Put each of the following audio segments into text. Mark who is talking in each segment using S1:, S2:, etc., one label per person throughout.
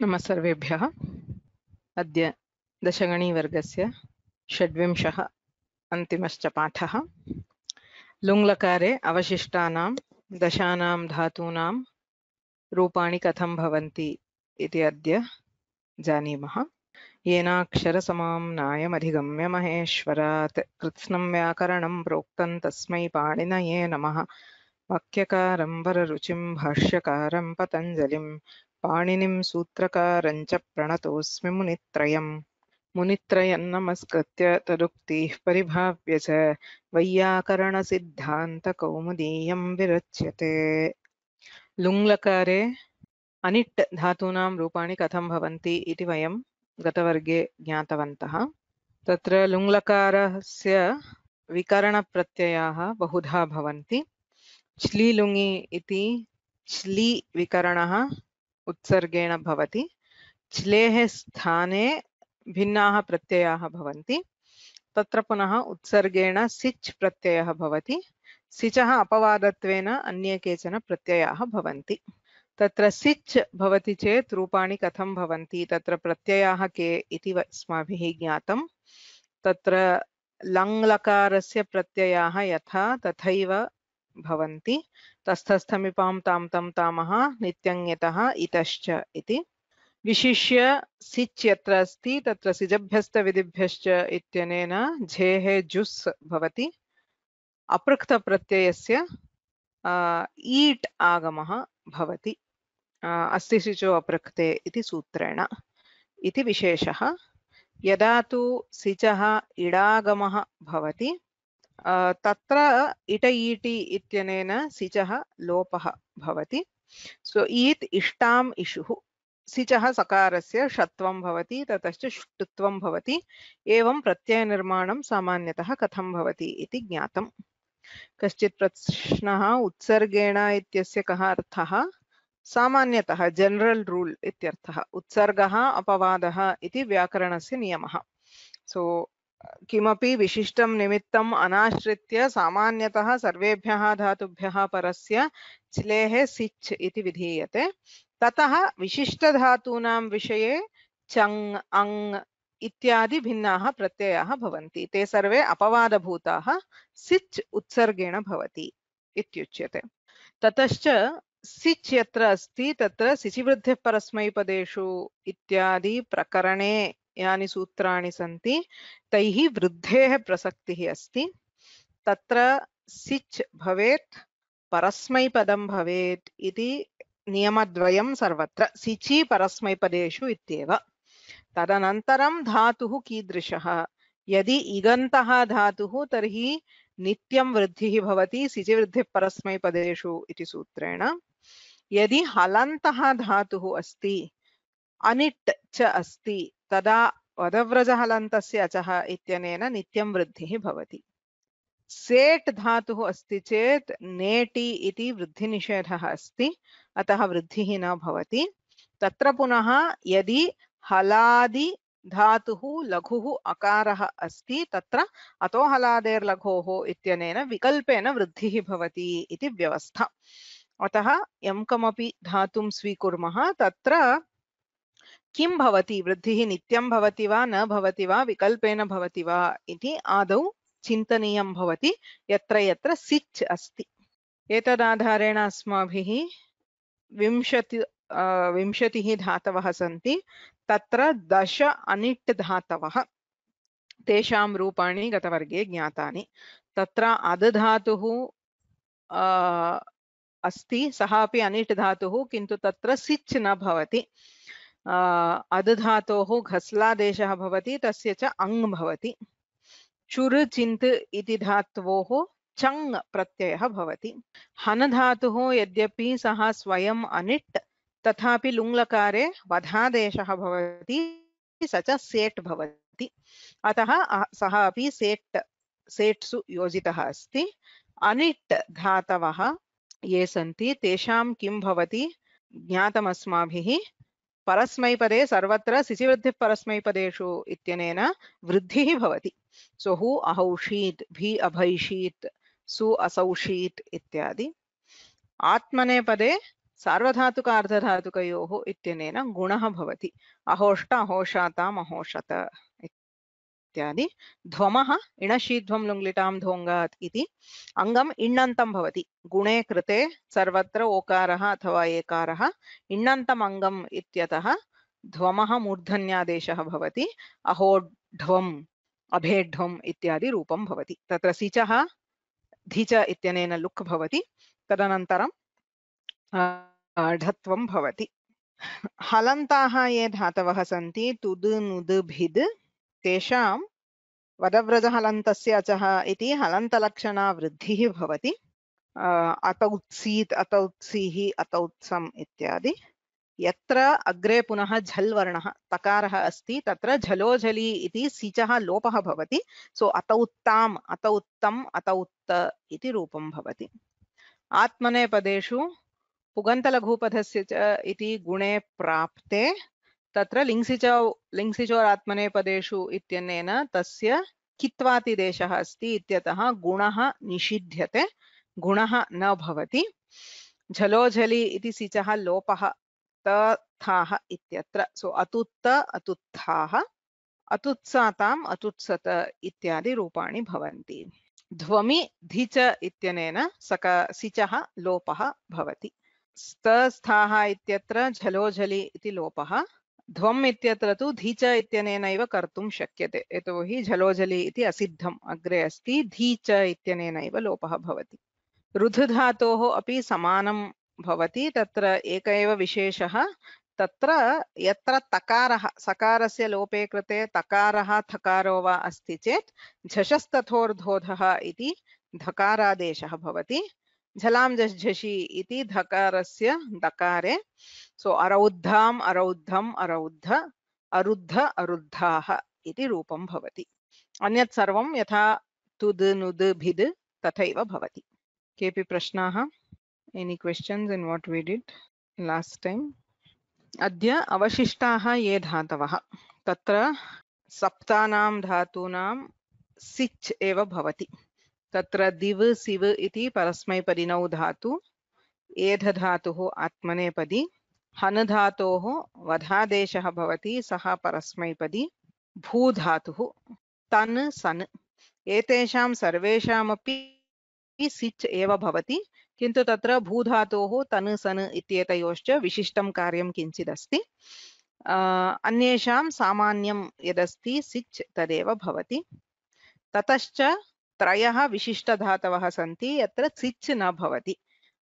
S1: नमः सर्वेभ्यः। अद्य दशगणीवर्गस्य षड्विंशः अन्तिमश्च पाठः। लुङ्लकारे अवशिष्टानां दशानां धातूनां रूपाणि कथं भवन्ति इति अद्य जानीमः। येनाक्षरसमाम्नायमधिगम्य महेश्वरात् कृत्स्नं व्याकरणं प्रोक्तं तस्मै पाणिनये नमः। वाक्यकारं वररुचिं भाष्यकारं पतञ्जलिं पाणिनिं सूत्रकारं च प्रणतोऽस्मि मुनित्रयम्। मुनित्रयं नमस्कृत्य तदुक्तिः परिभाव्य च वैयाकरणसिद्धान्तकौमुदीयं विरच्यते। लुङ्लकारे अनिट् धातूनां रूपाणि कथं भवन्ति इति वयं गतवर्गे ज्ञातवन्तः। तत्र लुङ्लकारस्य विकरणप्रत्ययाः बहुधा भवन्ति। श्लीलुङि इति श्ली विकरणः उत्सर्गेण भवति। श्लेः स्थाने भिन्नाः प्रत्ययाः भवन्ति। तत्र पुनः उत्सर्गेण सिच् प्रत्ययः भवति। सिचः अपवादत्वेन अन्ये केचन प्रत्ययाः भवन्ति। तत्र सिच् भवति चेत् रूपाणि कथं भवन्ति, तत्र प्रत्ययाः के इति अस्माभिः ज्ञातं। तत्र लङ्लकारस्य प्रत्ययाः यथा तथैव भवन्ति। तस्थस्थमिपां तां तं तामः नित्यङ्यतः इतश्च इति। विशिष्य सिच् यत्र अस्ति तत्र सिजभ्यस्तविधिभ्यश्च इत्यनेन झेः जुस् भवति। अपृक्तप्रत्ययस्य ईट् आगमः भवति। अस्ति शुचो अपृक्ते इति सूत्रेण इति विशेषः। यदा तु सिचः इडागमः भवति तत्र इट ईटि इत्यनेन सिचः लोपः भवति। सो ईत् इष्टाम् इषुः। सिचः सकारस्य षत्वं भवति, ततश्च ष्टुत्वं भवति। एवं प्रत्ययनिर्माणं सामान्यतः कथं भवति इति ज्ञातम्। कश्चित् प्रश्नः उत्सर्गेण इत्यस्य कः अर्थः? सामान्यतः जनरल रूल इत्यर्थः। उत्सर्गः अपवादः इति व्याकरणस्य नियमः। सो किमपि विशिष्टं निमित्तम् अनाश्रित्य सामान्यतः सर्वेभ्यः धातुभ्यः परस्य चिलेः सिच् इति विधीयते। ततः विशिष्टधातूनां विषये चङ् अङ् इत्यादि भिन्नाः प्रत्ययाः भवन्ति। ते सर्वे अपवादभूताः सिच् उत्सर्गेण भवति इत्युच्यते। ततश्च सिच् यत्र अस्ति तत्र सिचिवृद्धिः परस्मैपदेषु इत्यादि प्रकरणे यानि सूत्राणि सन्ति तैः वृद्धेः प्रसक्तिः अस्ति। तत्र सिच् भवेत् परस्मैपदं भवेत् इति नियमद्वयं सर्वत्र। सिचि परस्मैपदेषु इत्येव। तदनन्तरं धातुः कीदृशः? यदि इगन्तः धातुः तर्हि नित्यं वृद्धिः भवति सिचिवृद्धिः परस्मैपदेषु इति सूत्रेण। यदि हलन्तः धातुः अस्ति अनिट् च अस्ति तदा वदव्रजहलन्तस्य अचः इत्यनेन नित्यं वृद्धिः भवति। सेट् धातुः अस्ति चेत् नेटि इति वृद्धिनिषेधः अस्ति, अतः वृद्धिः न भवति। तत्र पुनः यदि हलादि धातुः लघुः अकारः अस्ति तत्र अतो हलादेर्लघोः इत्यनेन विकल्पेन वृद्धिः भवति इति व्यवस्था। अतः यं कमपि धातुं स्वीकुर्मः तत्र किं भवति, वृद्धिः नित्यं भवति वा न भवति वा विकल्पेन भवति वा इति आदौ चिन्तनीयं भवति यत्र यत्र सिच् अस्ति। एतदाधारेण अस्माभिः 20 धातवः सन्ति। तत्र 10 अनिट् धातवः, तेषां रूपाणि गतवर्गे ज्ञातानि। तत्र अद् धातुः अस्ति, सः अपि अनिट् धातुः, किन्तु तत्र सिच् न भवति। अद् धातोः घस्लादेशः भवति, तस्य च अङ् भवति। चुर् चिन्त् इति धात्वोः चङ् प्रत्ययः भवति। हन् धातुः यद्यपि सः स्वयम् अनिट् तथापि लुङ्लकारे वधादेशः भवति, स च सेट् भवति। अतः सः अपि सेट्सु योजितः अस्ति। अनिट् धातवः ये सन्ति तेषां किं भवति ज्ञातमस्माभिः। परस्मैपदे सर्वत्र सिचिवृद्धिः परस्मैपदेषु इत्यनेन वृद्धिः भवति। सो हु अहौषीत्, भी अभैषीत्, सु असौषीत् इत्यादि। आत्मनेपदे सार्वधातुक अर्धधातुकयोः इत्यनेन गुणः भवति। अहोष्ट अहोषाताम् अहोषत इत्यादि। ध्वमः इणशीध्वं लुङ्लिटां धोङ्गात् इति अङ्गम् इण्णन्तं भवति। गुणे कृते सर्वत्र ओकारः अथवा एकारः इण्णन्तम् अङ्गम् इत्यतः ध्वमः मूर्धन्यादेशः भवति। अहोढ्वम् अभेढ्वम् इत्यादि रूपं भवति। तत्र सिचः धिच इत्यनेन लुक् भवति। तदनन्तरं ढत्वं भवति। हलन्ताः ये धातवः सन्ति तुद् नुद् भिद् तेषां वदव्रजहलन्तस्य अचः इति हलन्तलक्षणा वृद्धिः भवति। अतौत्सीत् अतौत्सीः अतौत्सम् इत्यादि। यत्र अग्रे पुनः झल् वर्णः तकारः अस्ति तत्र झलोझलि इति सिचः लोपः भवति। सो अतौत्ताम् अतौत्तम् अतौत्त इति रूपं भवति। आत्मनेपदेषु पुगन्तलघुपधस्य च इति गुणे प्राप्ते तत्र लिङ्सिचोरात्मनेपदेषु इत्यनेन तस्य कित्वातिदेशः अस्ति इत्यतः गुणः निषिध्यते, गुणः न भवति। झलोझलि इति सिचः लोपः तथाः इत्यत्र। सो अतुत्त अतुत्थाः अतुत्साताम् अतुत्सत इत्यादि रूपाणि भवन्ति। ध्वमि धिच इत्यनेन सिचः लोपः भवति। स्तस्थाः इत्यत्र झलोझलि इति लोपः। ध्वम् इत्यत्र तु धिच इत्यनेनैव कर्तुं शक्यते, यतोहि झलोझलि इति असिद्धम् अग्रे अस्ति। धिच इत्यनेनैव लोपः भवति। रुध धातोः अपि समानं भवति। तत्र एक एव विशेषः, तत्र यत्र तकारः सकारस्य लोपे कृते तकारः थकारो वा अस्ति चेत् झषस्तथोर्धोधः इति धकारादेशः भवति। झलां झषि इति धकारस्य दकारे। सो अरौद्धाम् अरौद्धम् अरौद्ध अरुद्ध अरुद्धाः इति रूपं भवति। अन्यत् सर्वं यथा तुद् नुद् भिद् तथैव भवति। केपि प्रश्नाः? Any questions in what we did last time? अद्य अवशिष्टाः ये धातवः तत्र सप्तानां धातूनां सिच् एव भवति। तत्र दिव् सिव् इति परस्मैपदिनौ धातु, एध धातुः आत्मनेपदी, हन् धातोः वधादेशः भवति, सः परस्मैपदी, भू धातुः तन् सन् एतेषां सर्वेषामपि सिच् एव भवति, किन्तु तत्र भूधातोः तन् सन् इत्येतयोश्च विशिष्टं कार्यं किञ्चिदस्ति। अन्येषां सामान्यं यदस्ति सिच् तदेव भवति। ततश्च त्रयः विशिष्टधातवः सन्ति यत्र सिच् न भवति।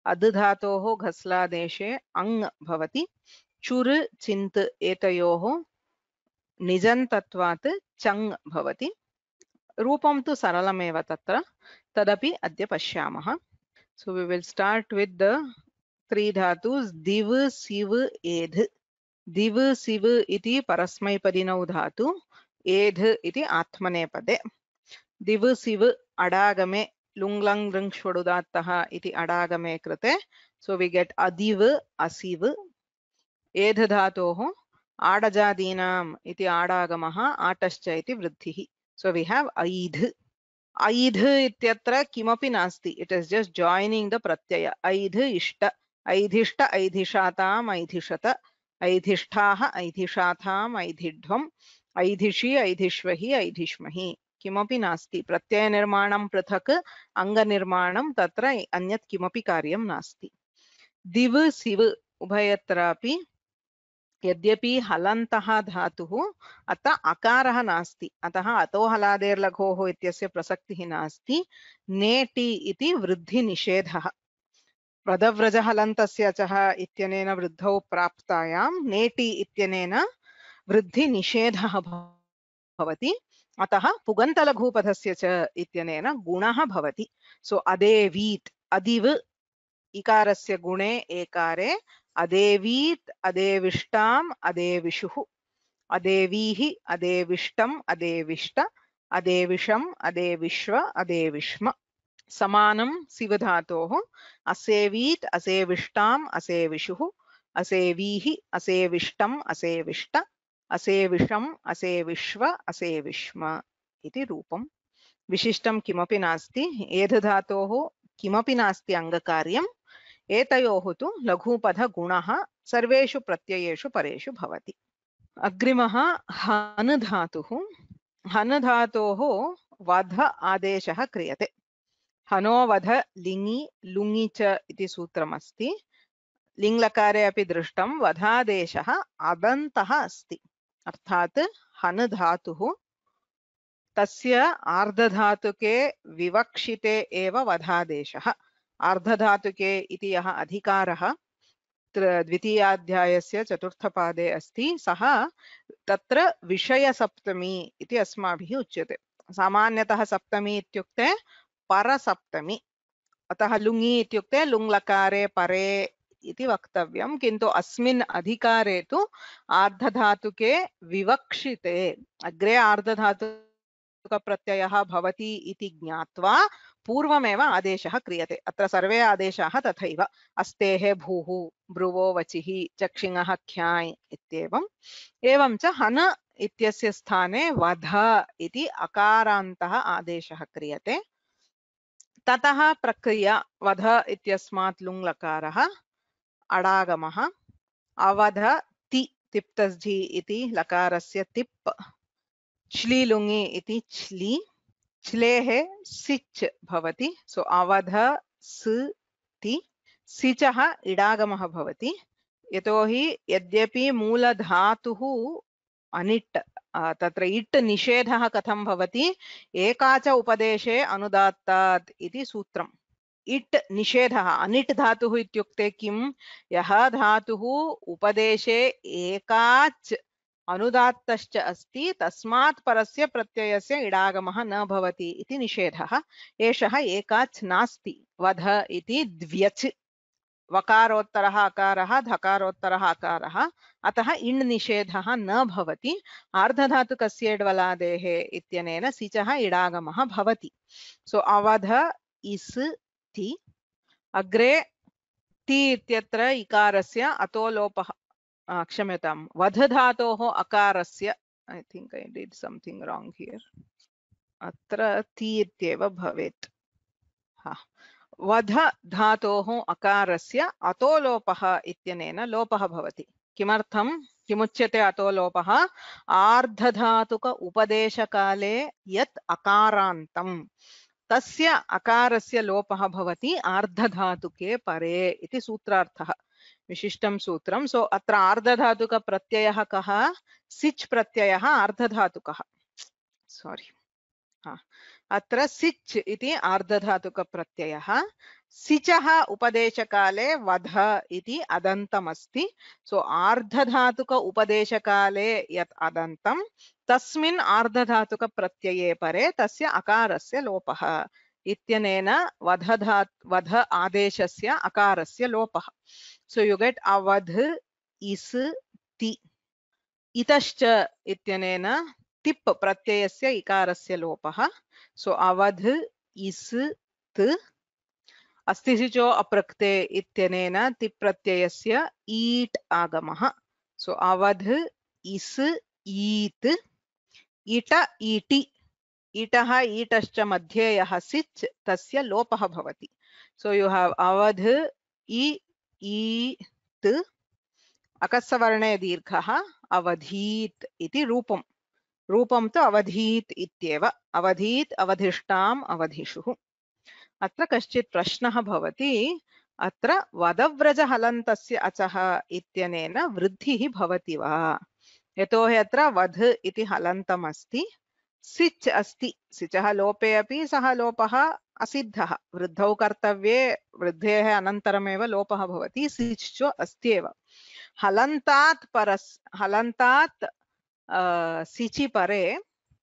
S1: अद् धातोः घस्लादेशे अङ् भवति। चुर् चिन्त् एतयोः निजन्तत्वात् चङ् भवति। रूपं तु सरलमेव तत्र, तदपि अद्य पश्यामः। So we will start with the three dhatus div siv edh. Div siv iti parasmaipadinau dhatu, edh iti atmanepade. Div siv adagame lunglang rung shvadudattaha iti adagame krite. So we get adiv asiv. Edh dhatoho adajadinam iti adagamaha atascha iti vruddhihi. So we have aidh. ऐध इत्यत्र किमपि नास्ति. It is just joining the प्रत्यय. ऐध इष्ट ऐधिष्ट ऐधिषाताम् ऐधिषत ऐधिष्ठाः ऐधिषाथाम् ऐधिढ्वम् ऐधिषि ऐधिष्वहि ऐधिष्महि. किमपि नास्ति. प्रत्यय निर्माणं पृथक्, अङ्ग निर्माणं तत्र अन्यत् किमपि कार्यं नास्ति. दिव सिव उभयत्रापि यद्यपि हलन्तः धातुः अतः अकारः नास्ति, अतः अतो हलादेर्लघोः इत्यस्य प्रसक्तिः नास्ति. नेटि इति वृद्धिनिषेधः. पदव्रजहलन्तस्य चः इत्यनेन वृद्धौ प्राप्तायां नेटि इत्यनेन वृद्धिनिषेधः भवति. अतः पुगन्तलघुपधस्य च इत्यनेन गुणः भवति. सो अदेवीत् अदिव इकारस्य गुणे एकारे अदेवीत् अदेविष्टाम् अदेविषुः अदेवीः अदेविष्टम् अदेविष्ट अदेविषम् अदेविश्व अदेविष्म. समानं सिवधातोः असेवीत् असेविष्टाम् असेविषुः असेवीः असेविष्टम् असेविष्ट असेविषम् असेविश्व असेविष्म इति रूपं. विशिष्टं किमपि नास्ति. एध धातोः किमपि नास्ति अङ्गकार्यं. एतयोः तु लघुपधगुणः सर्वेषु प्रत्ययेषु परेषु भवति। अग्रिमः हन् धातुः। हन् धातोः वध आदेशः क्रियते। हनो वध लिङि लुङि च इति सूत्रमस्ति। लिङ्लकारे अपि दृष्टं वधादेशः अदन्तः अस्ति। अर्थात् हन् धातुः तस्य आर्धधातुके विवक्षिते एव वधादेशः। आर्धधातुके इति यः अधिकारः द्वितीयाध्यायस्य चतुर्थपादे अस्ति, सः तत्र विषयसप्तमी इति अस्माभिः उच्यते। सामान्यतः सप्तमी इत्युक्ते परसप्तमी, अतः लुङि इत्युक्ते लुङ्लकारे परे इति वक्तव्यं, किन्तु अस्मिन् अधिकारे तु आर्धधातुके विवक्षिते, अग्रे आर्धधातुकप्रत्ययः भवति इति ज्ञात्वा पूर्वमेव आदेशः क्रियते। अत्र सर्वे आदेशाः तथैव अस्तेः भूः ब्रुवो वचिः चक्षिणः ख्याय् इत्येवम्। एवं च हन इत्यस्य स्थाने वध इति अकारान्तः आदेशः क्रियते। ततः प्रक्रिया वध इत्यस्मात् लुङ्लकारः अडागमः अवध ति तिप्तस्झि इति लकारस्य तिप् श्ली लुङि इति छ्लि श्लेः सिच् भवति। सो अवध स ति सिचः इडागमः भवति। यतोहि यद्यपि मूलधातुः अनिट् तत्र इट् निषेधः कथं भवति, एकाच उपदेशे अनुदात्तात् इति सूत्रम्। इट् निषेधः अनिट् धातुः इत्युक्ते किं, यः धातुः उपदेशे एकाच् अनुदात्तश्च अस्ति तस्मात् परस्य प्रत्ययस्य इडागमः न भवति इति निषेधः। एषः एकाच् नास्ति। वध इति द्व्यच्, वकारोत्तरः अकारः धकारोत्तरः अकारः, अतः इण् निषेधः न भवति। आर्धधातुकस्येड्वलादेः इत्यनेन सिचः इडागमः भवति। सो अवध इस् ति। अग्रे ति इत्यत्र इकारस्य अतो लोपः, क्षम्यतां, वध धातोः अकारस्य, I think I did something wrong here, अत्र ति इत्येव भवेत्। वध धातोः अकारस्य अतो लोपः इत्यनेन लोपः भवति। किमर्थं, किमुच्यते अतो लोपः? आर्धधातुक उपदेशकाले यत् अकारान्तं तस्य अकारस्य लोपः भवति आर्धधातुके परे इति सूत्रार्थः, विशिष्टं सूत्रं। सो अत्र आर्धधातुकप्रत्ययः कः? सिच् प्रत्ययः आर्धधातुकः। सॉरी, अत्र सिच् इति आर्धधातुकप्रत्ययः। सिचः उपदेशकाले वध इति अदन्तमस्ति। सो आर्धधातुक उपदेशकाले यत् अदन्तं तस्मिन् आर्धधातुकप्रत्यये परे तस्य अकारस्य लोपः इत्यनेन वध आदेशस्य अकारस्य लोपः। सो यु गेट अवध इस् ति। इतश्च इत्यनेन तिप् प्रत्ययस्य इकारस्य लोपः। सो अवध इस् त्। अस्तिसिचो अप्रक्ते इत्यनेन तिप् प्रत्ययस्य ईट् आगमः। सो अवध इस् ईत्। इट ईटि, इटः ईटश्च मध्ये यः सिच् तस्य लोपः भवति। सो यु हाव् अवध ईत्, अकस्सवर्णे दीर्घः अवधीत् इति रूपं। रूपं तु अवधीत् इत्येव। अवधीत्, अवधिष्टाम्, अवधिषुः। अत्र कश्चित् प्रश्नः भवति। अत्र वदव्रजहलन्तस्य अचः इत्यनेन वृद्धिः भवति वा? यतोहि अत्र वध इति हलन्तम् अस्ति, सिच् अस्ति। सिचः लोपे अपि सः लोपः असिद्धः। वृद्धौ कर्तव्ये वृद्धेः अनन्तरमेव लोपः भवति, सिच् च अस्त्येव। हलन्तात् सिचि परे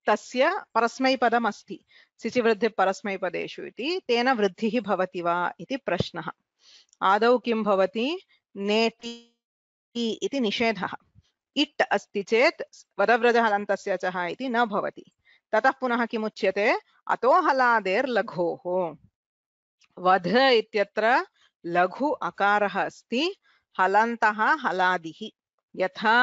S1: तस्य परस्मैपदम् अस्ति। सिचि वृद्धि परस्मैपदेषु इति, तेन वृद्धिः भवति वा इति प्रश्नः। आदौ किं भवति? नेति इति निषेधः। इट् अस्ति चेत् वदव्रजहलन्तस्य चः इति न भवति। ततः पुनः किमुच्यते? अतो हलादेर्लघोः। वध इत्यत्र लघु अकारः अस्ति, हलन्तः हलादिः। यथा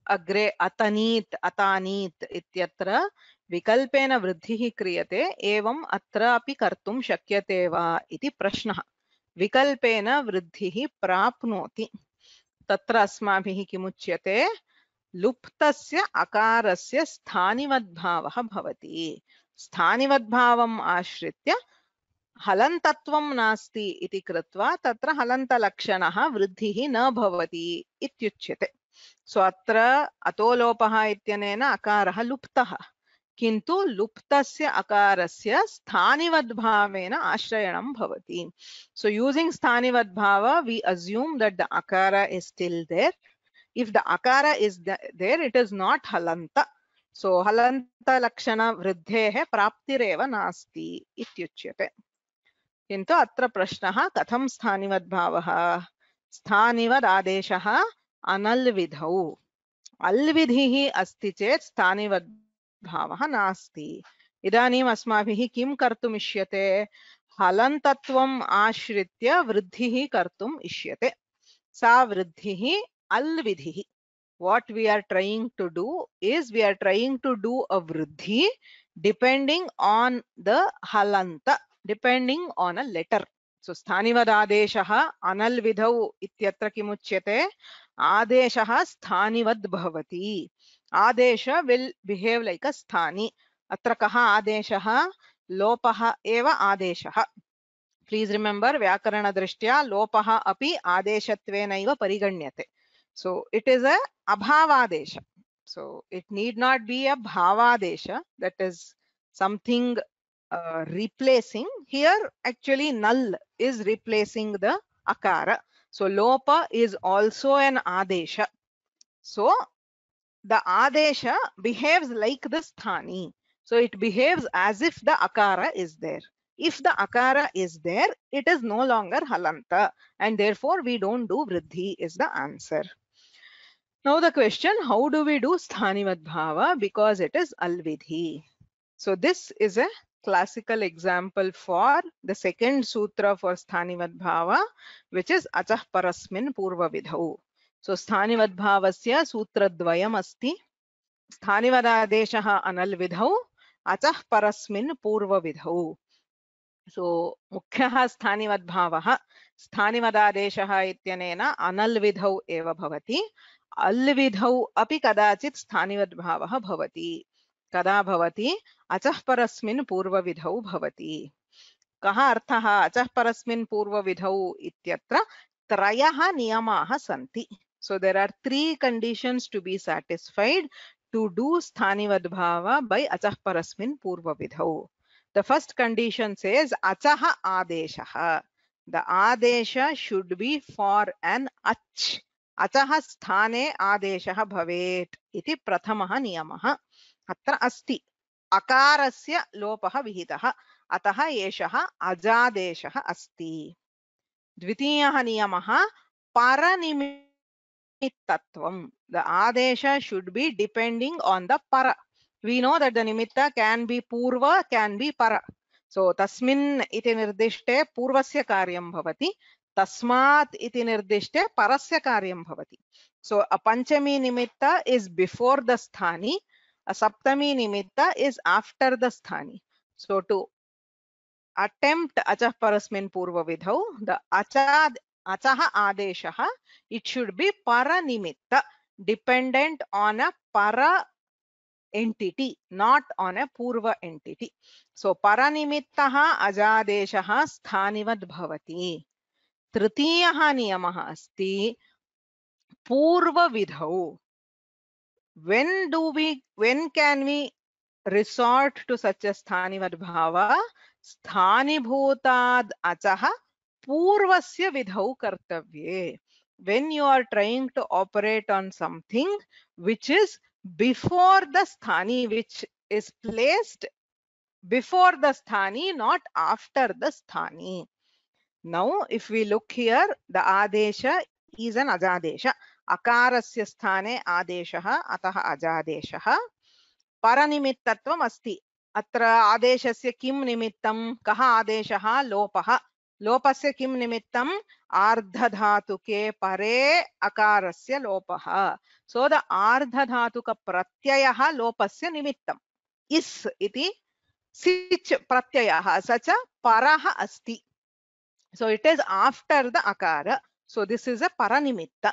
S1: अग्रे अतनीत् अतानीत् इत्यत्र विकल्पेन वृद्धिः क्रियते, एवम् अत्र अपि कर्तुं शक्यते वा इति प्रश्नः। विकल्पेन वृद्धिः प्राप्नोति। तत्र अस्माभिः किमुच्यते? लुप्तस्य अकारस्य स्थानिवद्भावः भवति। स्थानिवद्भावम् आश्रित्य हलन्तत्वं नास्ति इति कृत्वा तत्र हलन्तलक्षणः वृद्धिः न भवति इत्युच्यते। सो अत्र अतोलोपः इत्यनेन अकारः लुप्तः, किन्तु लुप्तस्य अकारस्य स्थानिवद्भावेन आश्रयणं भवति. So using स्थानिवद्भाव, we assume that the akara is still there. If the akara is there, it is not halanta. So halanta lakshana vruddheः प्राप्तिरेव नास्ति इत्युच्यते. किन्तु अत्र प्रश्नः कथं स्थानिवद्भावः? स्थानिवद् आदेशः अनल्विधौ। अल्विधिः अस्ति चेत् स्थानिवद्भावः नास्ति। इदानीम् अस्माभिः किं कर्तुम् इष्यते? हलन्तत्वम् आश्रित्य वृद्धिः कर्तुम् इष्यते। सा वृद्धिः अल्विधिः. What we are trying to do is we are trying to do a vruddhi depending on the halanta, depending on a letter. So sthanivad adeshah analvidhau ityatra kimuchyate? Adeshah sthanivad bhavati. Adesha will behave like a sthani. Atra kaha adeshah? Lopaha eva adeshah. Please remember, vyakarana drishtya lopaha api adeshatvenaiva pariganyate. So it is a abhavadesha. So it need not be a bhavadesha, that is something replacing. Here actually null is replacing the akara. So lopa is also an adesha. So the adesha behaves like the sthani. So it behaves as if the akara is there. If the akara is there, it is no longer halanta, and therefore we don't do vruddhi is the answer. Now the question, how do we do sthanivadbhava? Because it is alvidhi. So this is a classical example for the second sutra for sthanivadbhava, which is achah parasmin purva vidhau. So sthanivadbhavasya sutra dvayam asti. Sthanivadadeshah analvidhau, achah parasmin purva vidhau. So मुख्यः स्थानिवद्भावः स्थानिवदादेशः इत्यनेन अनल्विधौ एव भवति. अल्विधौ अपि कदाचित् स्थानिवद्भावः भवति. कदा भवति? अचः परस्मिन् पूर्वविधौ भवति. कः अर्थः अचः परस्मिन् पूर्वविधौ इत्यत्र त्रयः नियमाः सन्ति. So there are three conditions to be satisfied to do sthanivadbhava by achah parasmin purvavidhau. The first condition says achaha adeshaha. The adesha should be for an ach. Achaha sthane adeshaha bhavet iti prathamah niyamah. Atra asti akarasya lopaha vihitah. Ataha yeshah ajadeshah asti. Dvitiyah niyamah paranimitthatvam. The adesha should be depending on the para. We know that the nimitta can be purva, can be para. So tasmin iti nirdishte purvasya karyam bhavati. Tasmat iti nirdishte parasya karyam bhavati. So a panchami nimitta is before the sthani. A saptami nimitta is after the sthani. So to attempt achah parasmin purva vidhau, the achaha adeshaha, it should be paranimitta, dependent on a para entity, not on a purva entity. So paranimittaha ajadeshaha sthanivad bhavati. Tritiyaha niyamah asti purva vidhau. When can we resort to such a sthanivad bhava? Sthanibhutad achaha purvasya vidhau kartavye. When you are trying to operate on something which is before the sthani, which is placed before the sthani, not after the sthani. Now, if we look here, the adesha is an ajadesha. Akarasya sthane adeshaha, ataha ajadeshaha. Paranimittatvam asti. Atra adeshasya kim nimittam? Kaha adeshaha? Lopaha. Lopasya kim nimittam? Ardhadhatuke pare akarasya lopaha. So the ardhadhatuka pratyayaha lopasya nimittam. Is iti sich pratyayaha. Sacha paraha asti. So it is after the akara. So this is a paranimitta.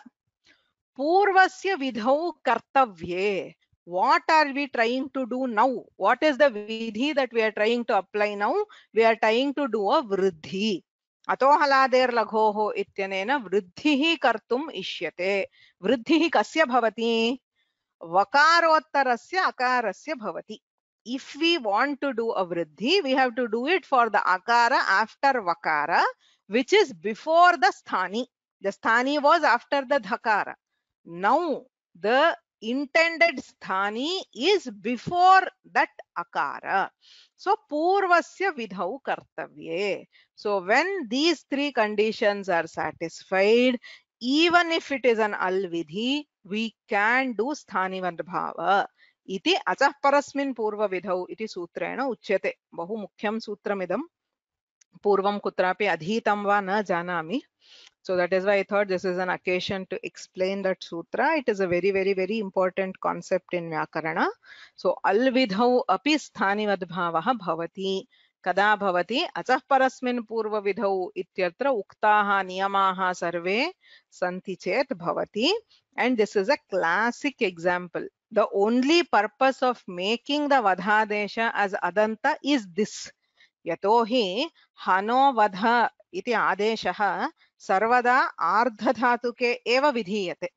S1: Purvasya vidhau kartavye. What are we trying to do now? What is the vidhi that we are trying to apply now? We are trying to do a vriddhi. अतो हलादेर लघोः इत्यनेन वृद्धिः कर्तुम् इष्यते. वृद्धिः कस्य भवति? वकारोत्तरस्य अकारस्य भवति. If we want to do a vriddhi, we have to do it for the akara after vakara, which is before the sthani. The sthani was after the dhakara. Now the intended sthani is before that akara. So purvasya vidhau kartavye. So when these three conditions are satisfied, even if it is an alvidhi, we can do sthanivaddbhava. इति अचः परस्मिन् पूर्वविधौ इति सूत्रेण उच्यते. बहु मुख्यं सूत्रमिदं. पूर्वं कुत्रापि अधीतं वा न जानामि. So that is why I thought this is an occasion to explain that sutra. It is a very, very, very important concept in Vyakarana. So alvidhau api sthanivaddbhavah bhavati. Kada bhavati? Achah parasmin purvavidhau ityatra uktaha niyamaha sarve santi chet bhavati. And this is a classic example. The only purpose of making the vadhadesha as adanta is this. यतोहि हनो वध इति आदेशः सर्वदा आर्धधातुके एव विधीयते.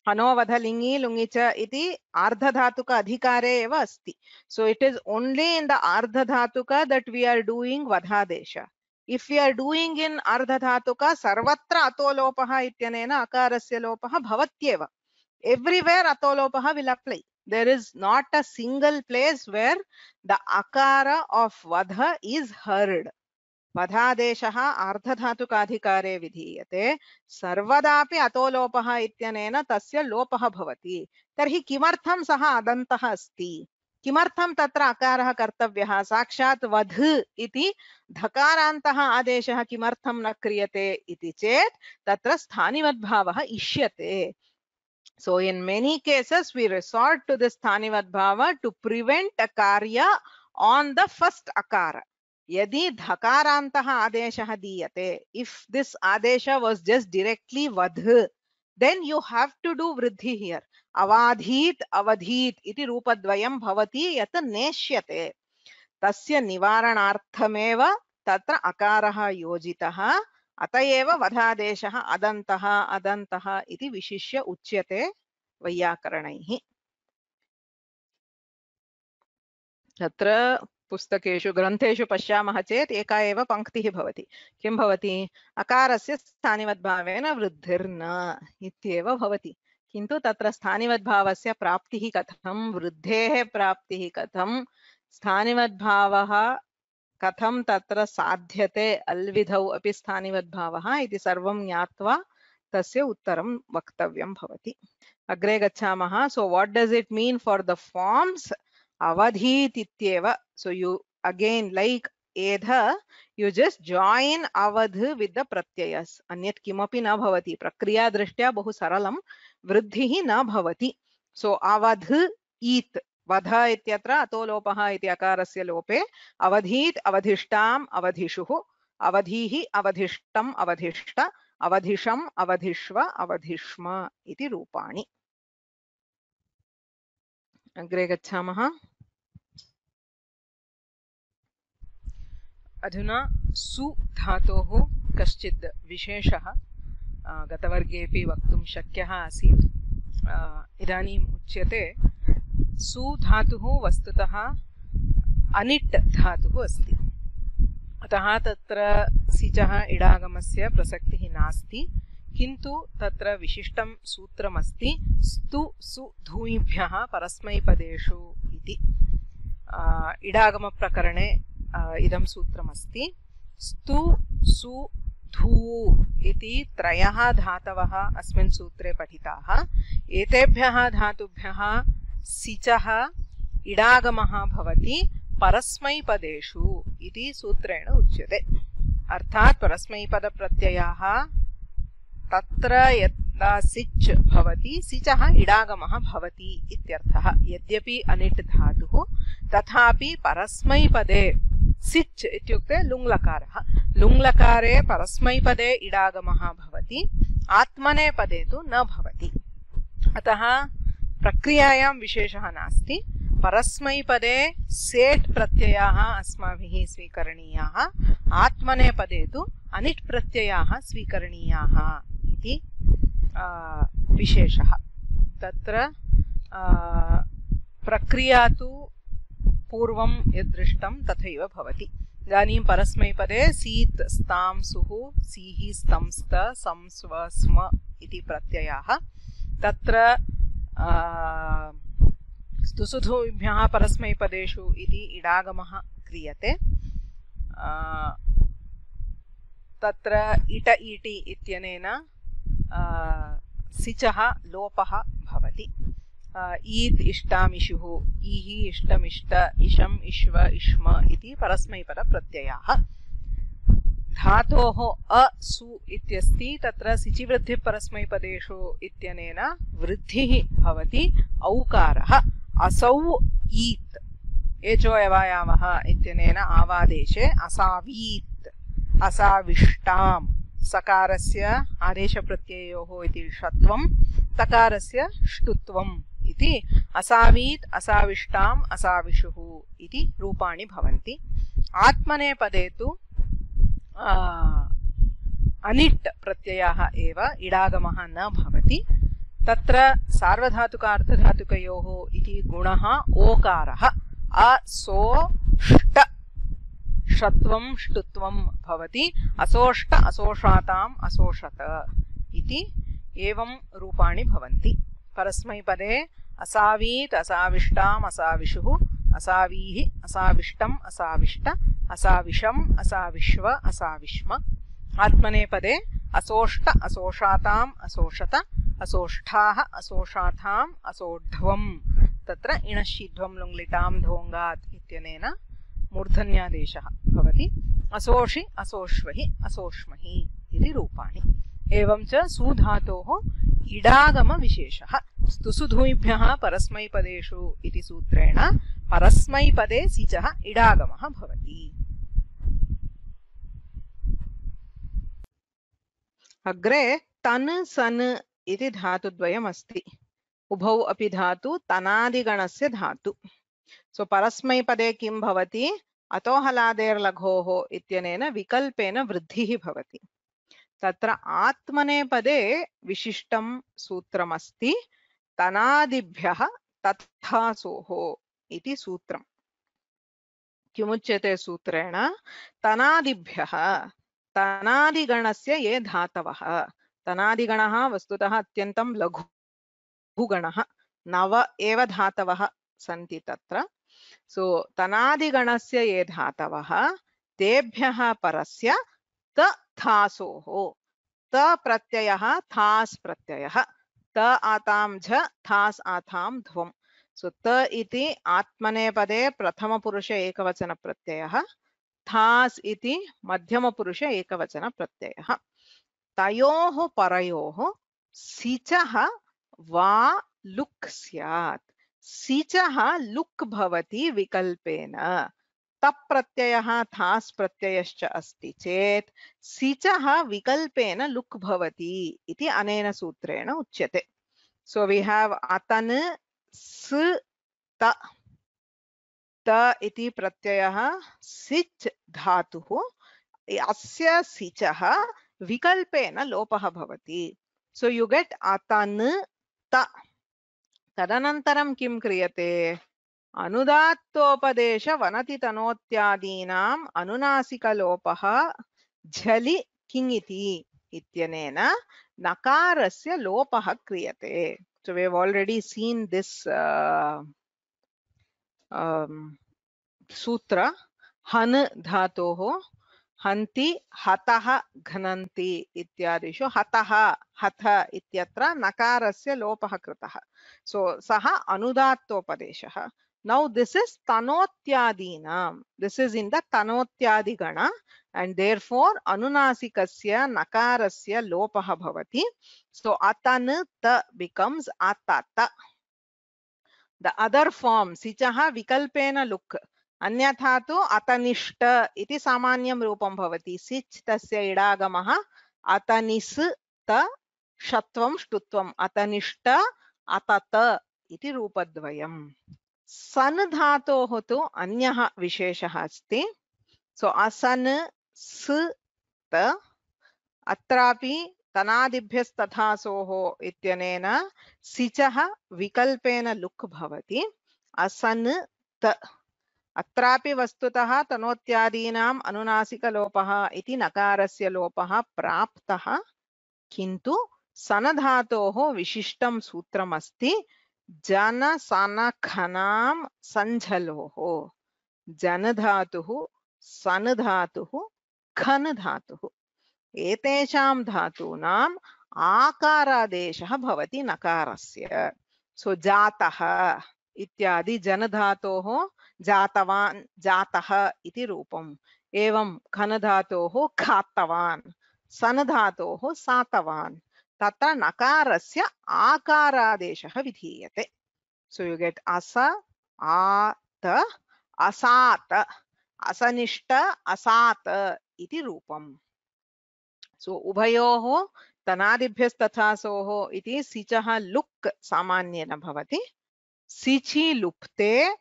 S1: हनो वध लिङि लुङि च इति आर्धधातुक अधिकारे एव अस्ति. So it is only in the ardhadhatuka that we are doing vadhadesha. If we are doing in ardhadhatuka, sarvatra atolopah ityanena akarasya lopah bhavatyeva. Everywhere atolopah will apply. There is not a single place where the akara of vadha is heard. vadhadeshaha ardhadhatukadhikare vidhiyate sarvadapi atolopah ityanena tasya lopah bhavati. Tarhi kimartham saha adantah asti? किमर्थं तत्र अकारः कर्तव्यः? साक्षात् वध इति धकारान्तः आदेशः किमर्थं न क्रियते इति चेत् तत्र स्थानिवद्भावः इष्यते. So in many cases we resort to this sthanivadbhava to prevent a karya on the first akara. Yadi dhakarantah adeshah diyate. If this adesha was just directly vadh, then you have to do vriddhi here. Avadhit, avadhit iti rupadvayam bhavati yat neshyate. Tasya nivaranarthameva tatra akaraha yojitaha. अतएव वधादेशः अदन्तः अदन्तः इति विशिष्य उच्यते वैयाकरणैः. तत्र पुस्तकेषु ग्रन्थेषु पश्यामः चेत् एका एव पङ्क्तिः भवति. किं भवति? अकारस्य स्थानिवद्भावेन वृद्धिर्न इत्येव भवति. किन्तु तत्र स्थानिवद्भावस्य प्राप्तिः कथं, वृद्धेः प्राप्तिः कथं, स्थानिवद्भावः कथं तत्र साध्यते अल्विधौ अपि स्थानिवद्भावः इति सर्वं ज्ञात्वा तस्य उत्तरं वक्तव्यं भवति. अग्रे गच्छामः. So what does it mean for the forms? Avadhit ityeva. So you again, like edha, you just join avadh with the pratyayas. Anyat kimapi na bhavati. Prakriya drishtya bahu saralam. Vruddhihi na bhavati. So avadh it. वधा इत्यत्र अतोलोपः इति अकारस्य लोपे अवधीत् अवधिष्टाम् अवधिषुः अवधीः अवधिष्टम् अवधिष्ट अवधिषम् अवधिष्व अवधिष्म इति रूपाणि. अग्रे गच्छामः. अधुना सु धातोः कश्चित् विशेषः गतवर्गेऽपि वक्तुं शक्यः आसीत्. इदानीम् उच्यते सु धातुः वस्तुतः अनिट् धातुः अस्ति. अतः तत्र सिचः इडागमस्य प्रसक्तिः नास्ति. किन्तु तत्र विशिष्टं सूत्रमस्ति स्तु सु धूइभ्यः परस्मैपदेषु इति. इडागमप्रकरणे इदं सूत्रमस्ति. स्तु सु धू इति त्रयः धातवः अस्मिन् सूत्रे पठिताः. एतेभ्यः धातुभ्यः सिचः इडागमः भवति परस्मैपदेषु इति सूत्रेण उच्यते. अर्थात् परस्मैपदप्रत्ययाः तत्र यदा सिच् भवति सिचः इडागमः भवति इत्यर्थः. यद्यपि अनिट् धातुः तथापि परस्मैपदे सिच् इत्युक्ते लुङ्लकारः लुङ्लकारे परस्मैपदे इडागमः भवति आत्मनेपदे तु न भवति अतः प्रक्रियायां विशेषः नास्ति परस्मैपदे सेट् प्रत्ययाः अस्माभिः स्वीकरणीयाः आत्मनेपदे तु अनिट् प्रत्ययाः स्वीकरणीयाः इति विशेषः तत्र प्रक्रिया तु पूर्वं यद्दृष्टं तथैव भवति इदानीं परस्मैपदे सीत् स्तां सुः सीः स्तं स्त सं स्व स्म इति प्रत्ययाः तत्र स्तुसुधुभ्यः परस्मैपदेषु इति इडागमः क्रियते तत्र इट इटि इत्यनेन सिचः लोपः भवति ईत् इष्टामिषुः ईः इष्टमिष्ट इषम् इष्व इष्म इति परस्मैपदप्रत्ययाः धातोः अ सु इत्यस्ति तत्र सिचिवृद्धिः परस्मैपदेषु इत्यनेन वृद्धिः भवति औकारः असौ ईत् एचोयवायामः इत्यनेन आवादेशे असावीत् असाविष्टाम् सकारस्य आदेशप्रत्ययोः इति षत्वं तकारस्य ष्टुत्वम् इति असावीत् असाविष्टाम् असाविषुः इति रूपाणि भवन्ति आत्मनेपदे तु अनिट् प्रत्ययः एव इडागमः न भवति तत्र सार्वधातुकार्धधातुकयोः इति गुणः ओकारः असो ष्ट षत्वं ष्टुत्वं भवति असोष्ट असोषाताम् असोषत इति एवं रूपाणि भवन्ति परस्मैपदे असावीत् असाविष्टाम् असाविषुः असावीः असाविष्टम् असाविष्ट असाविषम् असाविश्व असाविष्म आत्मनेपदे असोष्ट असोषाताम् असोषत असोष्ठाः असोषाथाम् असोढ्वम् तत्र इणश्शीध्वं लुङ्लिटां धोङ्गात् इत्यनेन मूर्धन्यादेशः भवति असोषि असोष्वहि असोष्महि इति रूपाणि एवं च सुधातोः इडागमविशेषः स्तुसुधुभ्यः परस्मैपदेषु इति सूत्रेण परस्मैपदे सिचः इडागमः भवति अग्रे तन् सन् इति धातुद्वयम् अस्ति उभौ अपि धातु तनादिगणस्य धातु सो परस्मैपदे किं भवति अतोहलादेर्लघोः इत्यनेन विकल्पेन वृद्धिः भवति तत्र आत्मनेपदे विशिष्टं सूत्रमस्ति तनादिभ्यः तत्थासोः इति सूत्रम् किमुच्यते सूत्रेण तनादिभ्यः तनादिगणस्य ये धातवः तनादिगणः वस्तुतः अत्यन्तं लघुगणः 9 एव धातवः सन्ति तत्र सो तनादिगणस्य ये धातवः तेभ्यः परस्य त थासोः त प्रत्ययः थास् प्रत्ययः त आतां झ थास् आतां ध्वम् सो त इति आत्मनेपदे प्रथमपुरुष एकवचन प्रत्ययः थास् इति मध्यमपुरुष एकवचन प्रत्ययः तयोः परयोः सिचः वा लुक् स्यात् सिचः लुक् भवति विकल्पेन तप् प्रत्ययः थास् प्रत्ययश्च अस्ति चेत् सिचः विकल्पेन लुक् भवति इति अनेन सूत्रेण उच्यते सो वी हैव अतन् स त त इति प्रत्ययः सिच् धातुः अस्य सिचः विकल्पेन लोपः भवति सो यु गेट् अतन् त तदनन्तरं किं क्रियते अनुदात्तोपदेश वनति तनोत्यादीनाम् अनुनासिकलोपः झलि किङिति इत्यनेन नकारस्य लोपः क्रियते so we have already seen this सूत्र हन् धातोः हन्ति हतः घ्नन्ति इत्यादिषु हतः हथ इत्यत्र नकारस्य लोपः कृतः सो सः अनुदात्तोपदेशः now this is tanothyadinam this is in the tanothyadi-gana and therefore anunasikasya nakarasya lopah bhavati so atan ta becomes atata the other form sichaha vikalpena luk अन्यथा तु अतनिष्ट इति सामान्यं रूपं भवति। सिच् तस्य इडागमः अतनिस् त षत्वं ष्टुत्वम् अतनिष्ट अतत इति रूपद्वयम्। सन् धातोः तु अन्यः विशेषः अस्ति। सो असन् स् त अत्रापि तनादिभ्यस्तथासोः इत्यनेन सिचः विकल्पेन लुक् भवति। असन् त अत्रापि वस्तुतः तनोत्यादीनाम् अनुनासिकलोपः इति नकारस्य लोपः प्राप्तः, किन्तु सनधातोः विशिष्टं सूत्रमस्ति जनसनखनां सञ्झलोः। जनधातुः सनधातुः खन् धातुः एतेषां धातूनाम् आकारादेशः भवति नकारस्य। सो जातः इत्यादि जनधातोः जातवान् जातः इति रूपम्। एवं खन् धातोः खातवान्, सन् धातोः सातवान्। तत्र नकारस्य आकारादेशः विधीयते। सो यु गेट अस आत असात असनिष्ट असात इति रूपम्। सो उभयोः तनादिभ्यस्तथासोः इति सिचः लुक् सामान्येन भवति। सिचि लुप्ते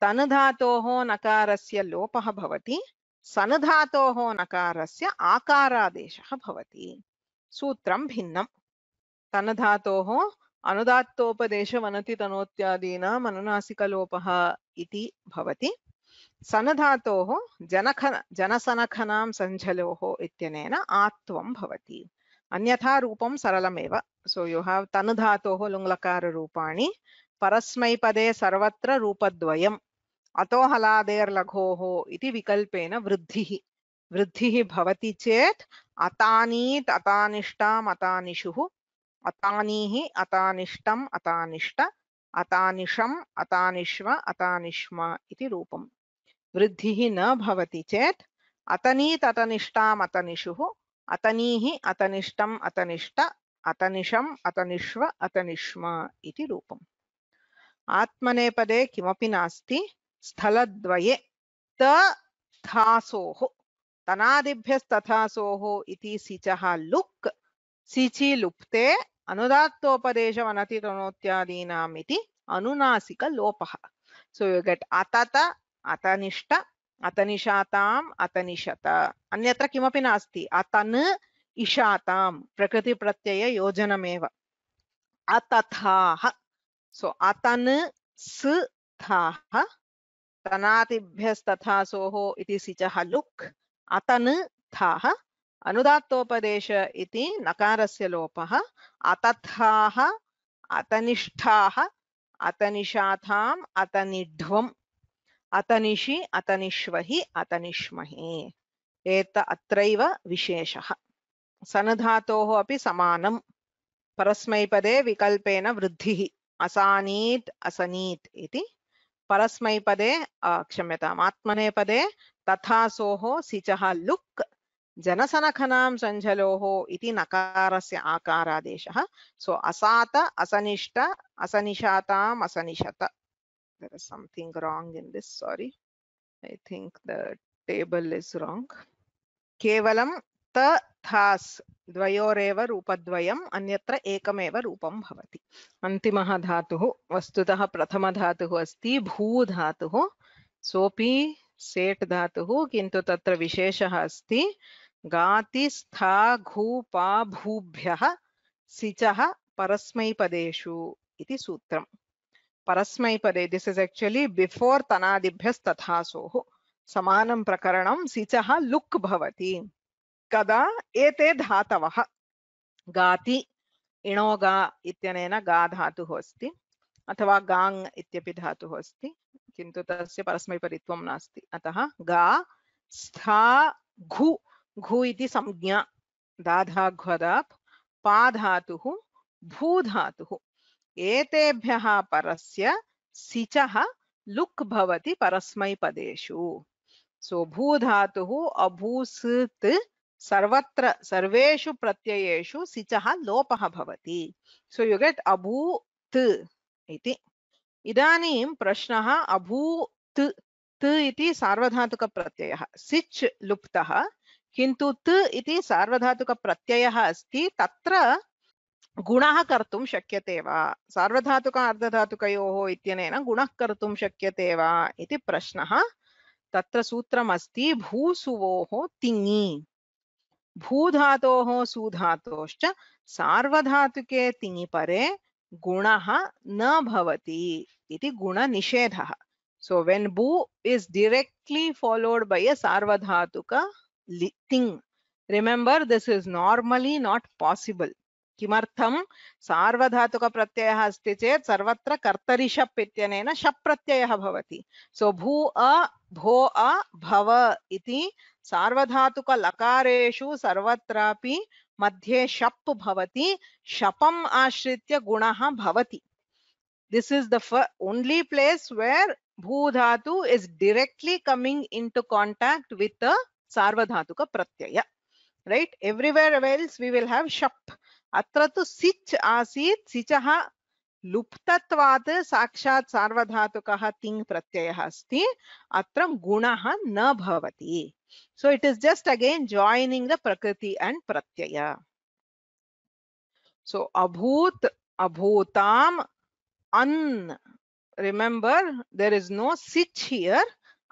S1: तन् धातोः नकारस्य लोपः भवति, सन् धातोः नकारस्य आकारादेशः भवति। सूत्रं भिन्नम्। तन् धातोः अनुदात्तोपदेशवनति तनोत्यादीनाम् अनुनासिकलोपः इति भवति। सन् धातोः जनसनखनां सञ्झलोः इत्यनेन आत्वं भवति। अन्यथा रूपं सरलमेव। सो यु हाव् तन् धातोः लुङ्लकार रूपाणि, परस्मैपदे सर्वत्र रूपद्वयम्, अतो हलादेर्लघोः इति विकल्पेन वृद्धिः। वृद्धिः भवति चेत् अतानीत् अतानिष्टाम् अतानिषुः, अतानीः अतानिष्टम् अतानिष्ट, अतानिषम् अतानिष्व अतानिष्म इति रूपम्। वृद्धिः न भवति चेत् अतनीत् अतनिष्टाम् अतनिषुः, अतनीः अतनिष्टम् अतनिष्ट, अतनिषम् अतनिष्व अतनिष्म इति रूपम्। आत्मनेपदे किमपि नास्ति। स्थलद्वये तथासोः तनादिभ्यस्तथासोः इति सिचः लुक्, सिचि लुप्ते अनुदात्तोपदेशवनति तनोत्यादीनाम् इति अनुनासिकलोपः। सो यु गेट अतत अतनिष्ट अतनिशाताम् अतनिशत। अन्यत्र किमपि नास्ति। अतन् इशातां प्रकृतिप्रत्यय योजनमेव। अतथाः, सो अतन् स् थाः तनादिभ्यस्तथासोः इति सिचः लुक्, अतन् थाः अनुदात्तोपदेश इति नकारस्य लोपः, अतथाः अतनिष्ठाः अतनिशाताम् अतनिढ्वम्, अतनिषि अतनिष्वहि अतनिष्महि। एत अत्रैव विशेषः। सन् धातोः अपि समानम्। परस्मैपदे विकल्पेन वृद्धिः, असानीत् असनीत् इति। परस्मैपदे क्षम्यताम् आत्मनेपदे तथासोः सिचः लुक्, जनसनखनां सञ्झलोः इति नकारस्य आकारादेशः। सो असात असनिष्ट असनिशाताम् असनिशत। There is something wrong in this, sorry. I think the table is wrong. केवलं तथास् द्वयोरेव रूपद्वयम्, अन्यत्र एकमेव रूपं भवति। अन्तिमः धातुः वस्तुतः प्रथमधातुः अस्ति भूधातुः। सोऽपि सेट् धातुः, किन्तु तत्र विशेषः अस्ति। गाति स्था घू पा भूभ्यः सिचः परस्मैपदेषु इति सूत्रम्। परस्मैपदे, दिस् इस् एक्चुअली बिफोर् तनादिभ्यस्तथासोः समानं प्रकरणं। सिचः लुक् भवति कदा एते धातवः। गाति इणोगा इत्यनेन गा धातुः अस्ति, अथवा गाङ् इत्यपि धातुः अस्ति, किन्तु तस्य परस्मैपदित्वं नास्ति। अतः गा स्था घु, घु इति संज्ञा दाधाघ्वदाप्, पा धातुः भू धातुः। एतेभ्यः परस्य सिचः लुक् भवति परस्मैपदेषु। सो भू धातुः अभूसृत् सर्वत्र सर्वेषु प्रत्ययेषु सिचः लोपः भवति। सो यु गेट अभूत् इति। इदानीं प्रश्नः अभूत् त इति सार्वधातुकप्रत्ययः, सिच् लुप्तः किन्तु त इति सार्वधातुकप्रत्ययः अस्ति, तत्र गुणः कर्तुं शक्यते वा, सार्वधातुक अर्धधातुकयोः इत्यनेन गुणः कर्तुं शक्यते वा इति प्रश्नः। तत्र सूत्रमस्ति भूसुवोः तिङि, भूधातोः सुधातोश्च सार्वधातुके तिङि परे गुणः न भवति इति गुणनिषेधः. So when bhu is directly followed by a sarvadhatuka ting, remember this is normally not possible. किमर्थं सार्वधातुक प्रत्ययः अस्ति चेत् सर्वत्र कर्तरि शप् इत्यनेन शप् प्रत्ययः भवति. सो भू अ भो अ भव इति सार्वधातुक लकारेषु सर्वत्रापि मध्ये शप् भवति, शपम् आश्रित्य गुणः भवति. This is the only place where bhu dhatu is directly coming into contact with the sarvadhatuka pratyaya, right? Everywhere else we will have shap. अत्र तु सिच् आसीत्, सिचः लुप्तत्वात् साक्षात् सार्वधातुकः तिङ् प्रत्ययः अस्ति, अत्र गुणः न भवति. So it is just again joining the prakriti and pratyaya. So abhut, abhutam, an, remember there is no sich here,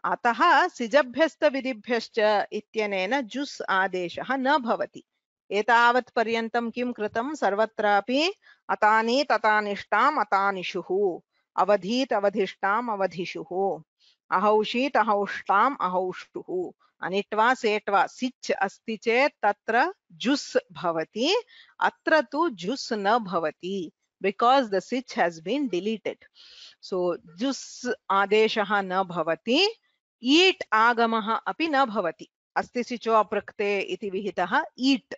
S1: अतः सिजभ्यस्त विधिभ्यश्च इत्यनेन जुस् आदेशः न भवति. एतावत् पर्यन्तं किं कृतं, सर्वत्रापि अतानि ततानिष्टाम् अतानिषुः, अवधीत् अवधिष्टाम् अवधिषुः, अहौषीत् अहौष्टाम् अहौष्टुः, अनिट्वा सेट्वा सिच् अस्ति चेत् तत्र जुस् भवति, अत्र तु जुस् न भवति because the sich has been deleted. So jus adeshah na bhavati, eat agamah api na bhavati. Asti sicho aprakte iti vihitah eat.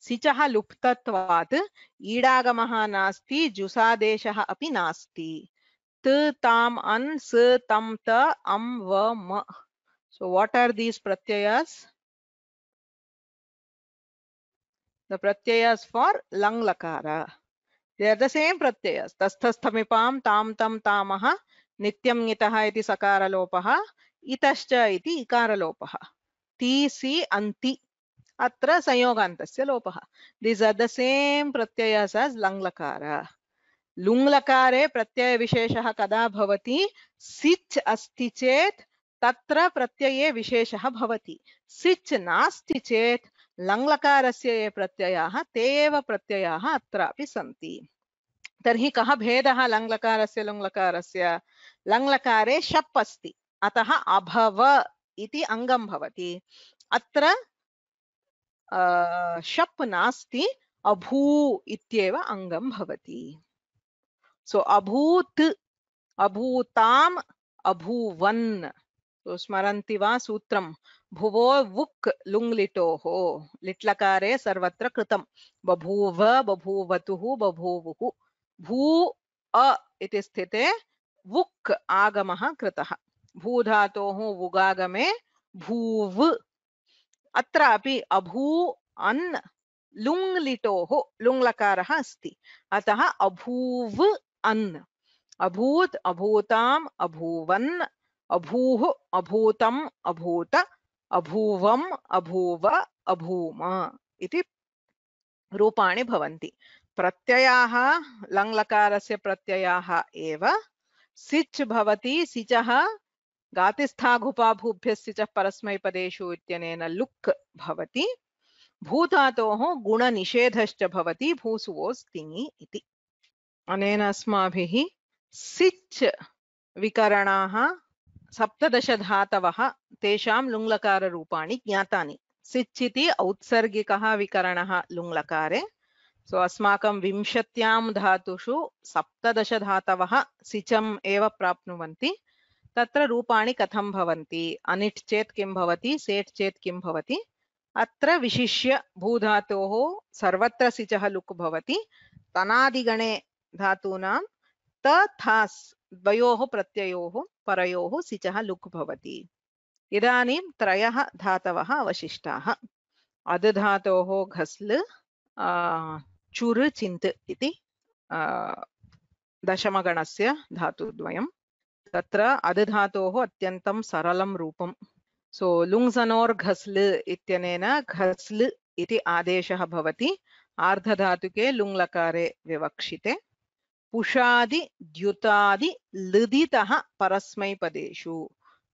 S1: Sichah luptatvat idagamah nasti, jusadeshah api nasti. T tam an s tam ta am va ma. So what are these pratyayas? The pratyayas for lang lakara. They are the same pratyayas. Tasthasthamipam tam tam tamaha nityam ngitaha iti sakara lopaha itascha iti ikara lopaha. Ti si anti atra sanyogantasya lopaha. These are the same pratyayas as lang lakara. Lung lakare pratyaya visheshah kada bhavati, sich asti chet tatra प्रत्यये विशेषः भवति. सिच् नास्ति चेत् लङ्लकारस्य ये प्रत्ययाः ते एव प्रत्ययाः अत्रापि सन्ति. तर्हि कः भेदः लङ्लकारस्य लुङ्लकारस्य? लङ्लकारे शप् अस्ति, अतः अभव इति अङ्गं भवति. अत्र शप् नास्ति, अभू इत्येव अङ्गं भवति. सो अभूत्, अभूताम्, अभूवन्. तो स्मरन्ति वा सूत्रं? भुवो वुक् लुङ्लिटोः, लिट्लकारे सर्वत्र कृतं. बभूव, बभूवतुः, बभूवुः. भू अ इति स्थिते वुक् आगमः कृतः. भूधातोः वुगागमे भूव्. अत्रापि अभू अन् लुङ्लिटोः लुङ्लकारः अस्ति, अतः अभूव् अन्. अभूत्, अभूताम्, अभूवन्, अभूः, अभूतम्, अभूत, अभूवम्, अभूव, अभूम इति रूपाणि भवन्ति. प्रत्ययाः लङ्लकारस्य प्रत्ययाः एव. सिच् भवति, सिचः गातिस्थाघुपाभूभ्यः सिचः परस्मैपदेषु इत्यनेन लुक् भवति. भूधातोः गुणनिषेधश्च भवति, भूसुवोस्तिङि इति. अनेन अस्माभिः सिच् विकरणाः 17 धातवः तेषां लुङ्लकाररूपाणि ज्ञातानि. सिच् इति औत्सर्गिकः विकरणः लुङ्लकारे. सो अस्माकं 20 धातुषु 17 धातवः सिचम् एव प्राप्नुवन्ति. तत्र रूपाणि कथं भवन्ति? अनिट् चेत् किं भवति, सेट् चेत् किं भवति? अत्र विशिष्य भूधातोः सर्वत्र सिचः लुक् भवति. तनादिगणे धातूनां तथास् द्वयोः प्रत्ययोः परयोः सिचः लुक् भवति. इदानीं 3 धातवः अवशिष्टाः. अद् धातोः घस्ल, चुर् चिन्त् इति दशमगणस्य धातुद्वयम्. तत्र अदधातोः अत्यन्तं सरलं रूपम्. सो लुङ्सनोर् घस्ल इत्यनेन घस्ल इति आदेशः भवति आर्धधातुके लुङ्लकारे विवक्षिते. पुषादि द्युतादि लुदितः परस्मैपदेषु.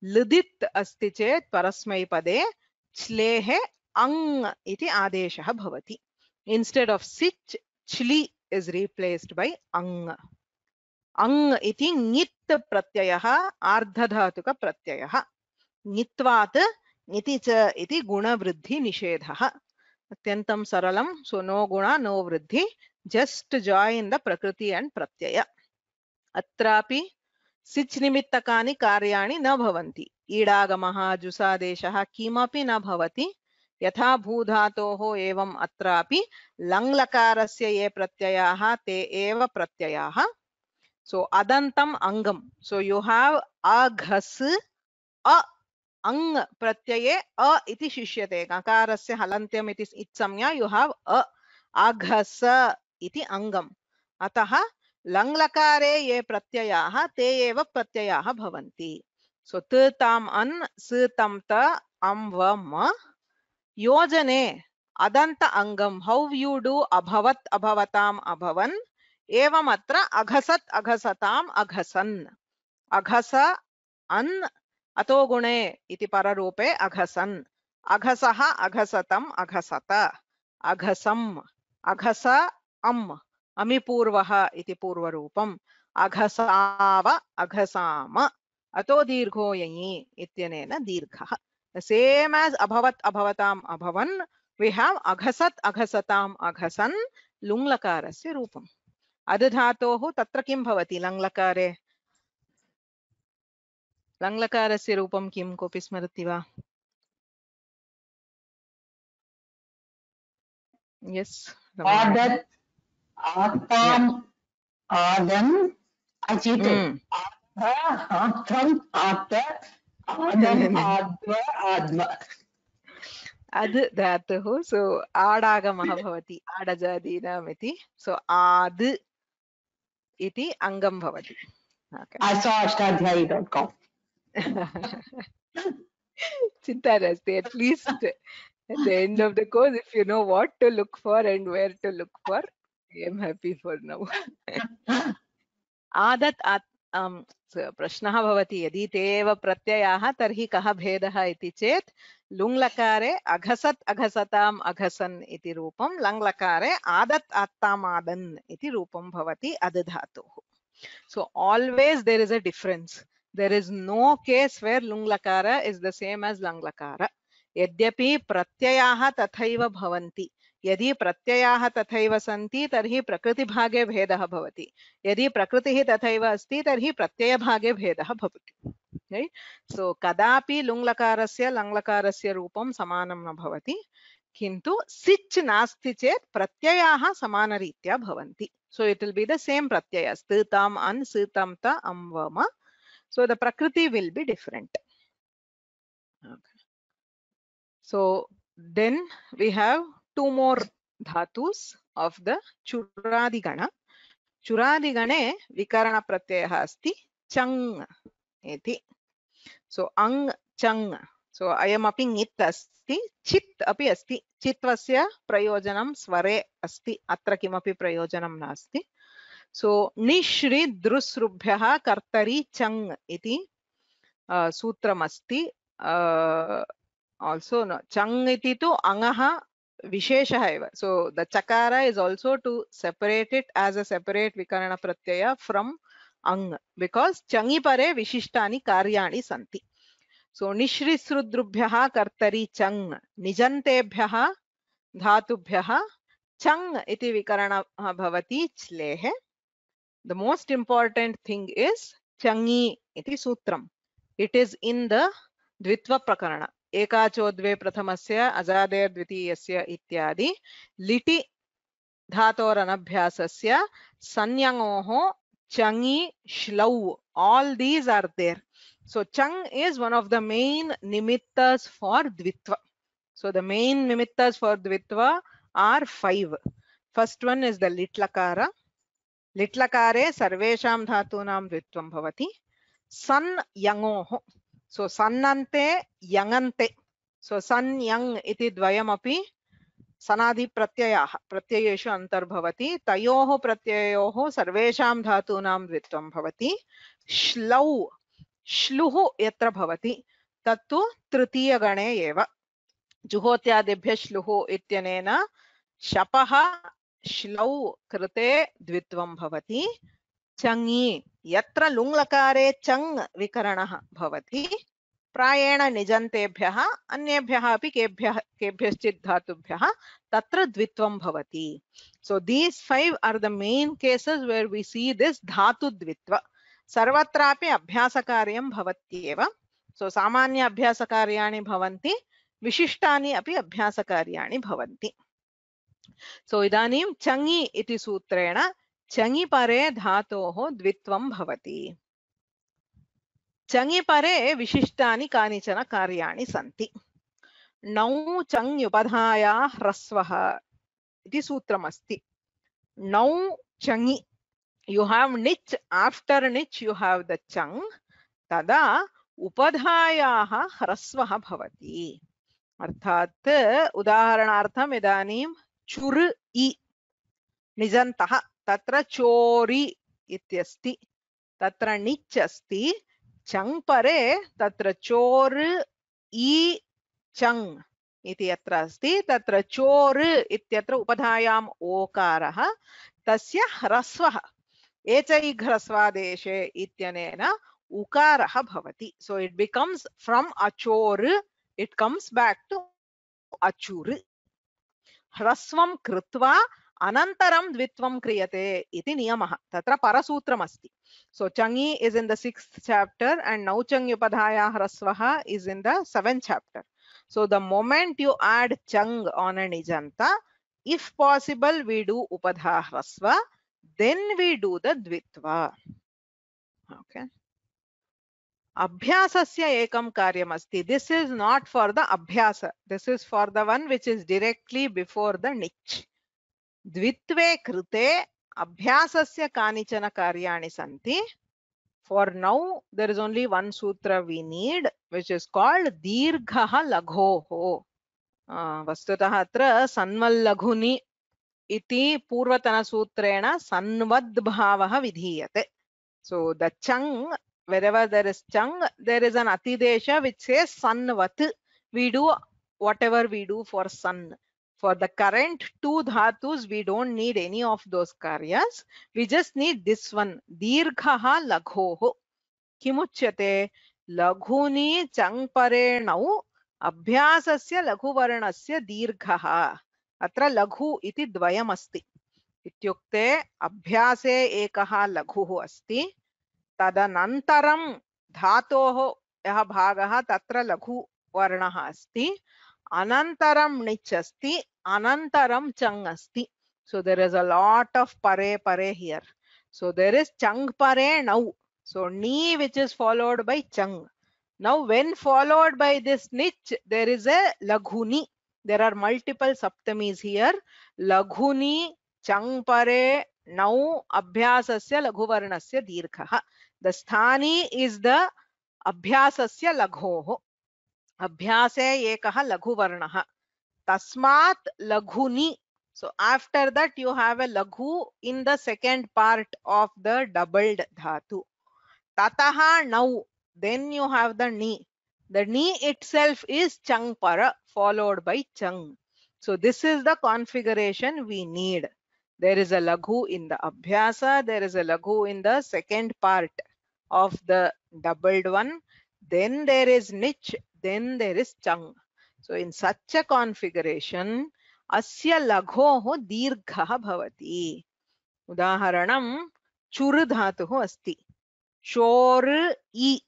S1: लुदित् अस्ति चेत् परस्मैपदे च्लेः अङ् इति आदेशः भवति. Instead of sich, chli is replaced by ang. Ang iti ngit pratyayah ardhadhatuka pratyayah. Ngitvat iti cha iti guna vruddhi nishedhah. Atyantam saralam, so no guna, no vruddhi, just join the prakriti and pratyaya. Atrapi sich nimittakani karyani na bhavanti. Idagamaha jusadeshah kimapi na bhavati. यथा भूधातोः एवं अत्रापि लङ्लकारस्य ये प्रत्ययाः ते एव प्रत्ययाः. सो अदन्तम् अङ्गम्. So you हैव अघस् अ अङ् प्रत्यये अ इति शिष्यते. ककारस्य हलन्त्यम् इति इत्संज्ञा यू हैव अ अघस इति अङ्गम्. अतः लङ्लकारे ये प्रत्ययाः ते एव प्रत्ययाः भवन्ति. सो त ताम् अन् स तं त अं व म. योजने अदंत अंगम. हाउ यू डू अभवत् अभवताम अभवन. एवं अत्र अघसत् अघसताम अघसन्. अघस अन् अतो गुणे इति पररूपे अघसन्. अघसः अघसतम् अघसत. अघसम् अघस अम् अमिपूर्वः इति पूर्वरूपम्. अघसाव अघसाम. अतो दीर्घो यञि इत्यनेन दीर्घः. The same as abhavat abhavatam abhavan, we have aghasat aghasatam aghasan lunglakarasya rupam. Adadhatoh tatra kim bhavati langlakare. Langlakarasya rupam kim kopi smarati va? Yes.
S2: Adat atam adam achitu. Atam ata adam adva adma.
S1: Ad dhatuh, so adagamah bhavati adajadinam iti. So ad iti angam bhavati. Okay.
S2: I saw ashtadhyayi.com.
S1: Chinta nasti. At least at the end of the course, if you know what to look for and where to look for, I am happy for now. आदत् प्रश्नः भवति यदि ते एव प्रत्ययाः तर्हि कः भेदः इति चेत् लुङ्लकारे अघसत् अघसताम् अघसन् इति रूपं, लङ्लकारे आदत् आत्ताम् आदन् इति रूपं भवति अदधातोः. So always there is a difference. There is no case where lunglakara is the same as langlakara. यद्यपि प्रत्ययाः तथैव भवन्ति. यदि प्रत्ययाः तथैव सन्ति तर्हि प्रकृतिभागे भेदः भवति. यदि प्रकृतिः तथैव अस्ति तर्हि प्रत्ययभागे भेदः भवति. Right? So कदापि लुङ्लकारस्य लङ्लकारस्य रूपं समानं न भवति. किन्तु सिच् नास्ति चेत् प्रत्ययाः समानरीत्या भवन्ति. So it will be the same pratyaya. Stitam an, sitam ta, am vama. So the prakriti will be different. Okay. So then we have two more dhatus of the Churadigana. Churadigane vikarana pratyaya asti chang iti. So ang chang. So ayam api ngit asti, chit api asti. Chitvasya prayojanam sware asti. Atra kimapi prayojanam nasti. So nishri drusrubhyah kartari chang iti sutram asti. Also no, chang iti tu angaha visheshah eva. So the chakara is also to separate it as a separate vikarana pratyaya from ang, because changi pare vishishtani karyani santi. So nishri srudrubhyah kartari chang nijantebhyah dhatubhyah chang iti vikarana bhavati chlehe. The most important thing is changi iti sutram. It is in the dvitva prakarana. Ekacho dve prathamasya azader dvitiyasya ityadi liti dhatoranabhyasasya sanyangoho changi shlau. All these are there. So chang is one of the main nimittas for dvitva. So the main nimittas for dvitva are 5. First one is the litlakara. Litlakare sarvesham dhatunam dvitvam bhavati. सन् यङोः, सो सन्नन्ते यङन्ते, सो सन् यङ् इति द्वयमपि सनादि प्रत्ययाः प्रत्ययेषु अन्तर्भवति। तयोः प्रत्ययोः सर्वेषां धातूनां द्वित्वं भवति। श्लौ श्लुः यत्र भवति तत्तु तृतीयगणे एव। जुहोत्यादिभ्यः श्लुः इत्यनेन शपः श्लौ कृते द्वित्वं भवति। चङि यत्र लुङ्लकारे चङ् विकरणः भवति प्रायेण निजन्तेभ्यः अन्येभ्यः अपि केभ्यश्चित् धातुभ्यः तत्र द्वित्वं भवति। So these 5 are the main cases where we see this dhatu dvitva. सर्वत्रापि अभ्यासकार्यं भवत्येव। So सामान्य अभ्यासकार्याणि भवन्ति, विशिष्टानि अपि अभ्यासकार्याणि भवन्ति। So इदानीं चङि इति सूत्रेण चङि परे धातोः द्वित्वं भवति। चङि परे विशिष्टानि कानिचन कार्याणि सन्ति। नौ चङ्युपधाया ह्रस्वः इति सूत्रमस्ति। नौ चङि, you have nich, after nich you have the chang, तदा उपधायाः ह्रस्वः भवति। अर्थात् उदाहरणार्थम् इदानीं चुर् इ निजन्तः, तत्र चोरि इत्यस्ति, तत्र निच् अस्ति, चङ् परे तत्र चोर् इ चङ् इति यत्र अस्ति तत्र चोर् इत्यत्र उपधायाम् ओकारः, तस्य ह्रस्वः एचैघ ह्रस्वादेशे इत्यनेन उकारः भवति। So it becomes from achor, it comes back to achur. ह्रस्वं कृत्वा अनन्तरं द्वित्वं क्रियते इति नियमः, तत्र परसूत्रमस्ति। So चङि is in the 6th chapter and नौचङ्युपधाया ह्रस्वः is in the 7th chapter. So the moment you add chang on a nijanta, if possible we do upadha hrasva, then we do the dvitva. Okay. Abhyasasya ekam karyamasti. This is not for the abhyasa. This is for the one which is directly before the nich. Dvitve krute abhyasasya kanichana karyani santi. For now, there is only one sutra we need, which is called dirghaha laghoho. वस्तुतः अत्र सन्वल्लघुनि इति पूर्वतनसूत्रेण सन्वद्भावः विधीयते. So the chang, wherever there is chang, there is an atidesha which says sanvat. We do whatever we do for sun. For the current 2 dhatus, we don't need any of those karyas. We just need this one, dirghaha laghoho. किमुच्यते? लघूनि चङ्परेणौ अभ्यासस्य लघुवर्णस्य दीर्घः। अत्र लघु इति द्वयमस्ति, इत्युक्ते अभ्यासे एकः लघुः अस्ति, तदनन्तरं धातोः यः भागः तत्र लघुवर्णः अस्ति, अनन्तरं णिच् अस्ति, अनन्तरं चङ् अस्ति. So there is a lot of pare pare here. So there is chang pare now. So ni which is followed by chang. Now when followed by this nich, there is a laghuni. There are multiple saptamis here. Laghuni chang pare now abhyasasya laghuvarnasya dirghaha. The sthani is the abhyasasya laghoho. Abhyase ekah laghuvarnaha. Tasmat laghuni. So after that you have a laghu in the second part of the doubled dhatu. Tataha now, then you have the ni. The ni itself is chang para followed by chang. So this is the configuration we need. There is a laghu in the abhyasa, there is a laghu in the second part of the doubled one, then there is nich, then there is chang. So in such a configuration, asya laghoho dirghaha bhavati. Udaharanam chur dhatuh asti. चोर इ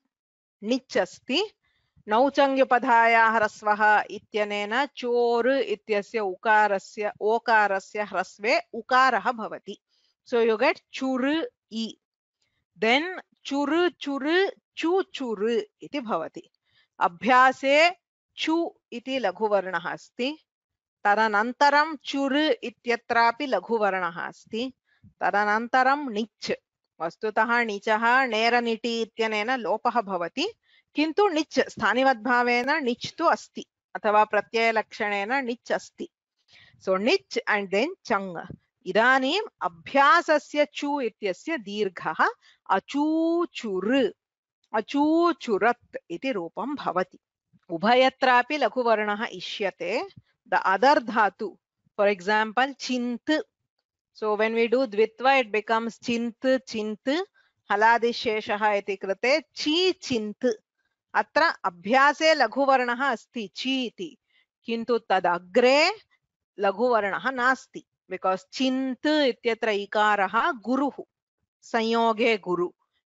S1: निच् अस्ति, नौचङ्युपधाया ह्रस्वः इत्यनेन चोर इत्यस्य उकारस्य ओकारस्य ह्रस्वे उकारः भवति. So you get चुर इ. Then चुर चुर चु चुर इति भवति. अभ्यासे चु इति लघुवर्णः अस्ति, तदनन्तरं चुर इत्यत्रापि लघुवर्णः अस्ति, तदनन्तरं निच्. वस्तुतः णिचः नेरनिटि इत्यनेन लोपः भवति किन्तु णिच् स्थानिवद्भावेन णिच् तु अस्ति अथवा प्रत्ययलक्षणेन णिच् अस्ति सो णिच् एंड देन चङ् इदानीम् अभ्यासस्य चु इत्यस्य दीर्घः अचूचुर् अचूचुरत् इति रूपं भवति उभयत्रापि लघुवर्णः इष्यते द अदर धातु फॉर एग्जांपल चिन्त् so when we do dvitva it becomes chint chint हलादिशेषः इति कृते ची चिन्त् अत्र अभ्यासे लघुवर्णः अस्ति ची इति किन्तु तदग्रे लघुवर्णः नास्ति बिकॉज चिन्त् इत्यत्र इकारः गुरुः संयोगे गुरु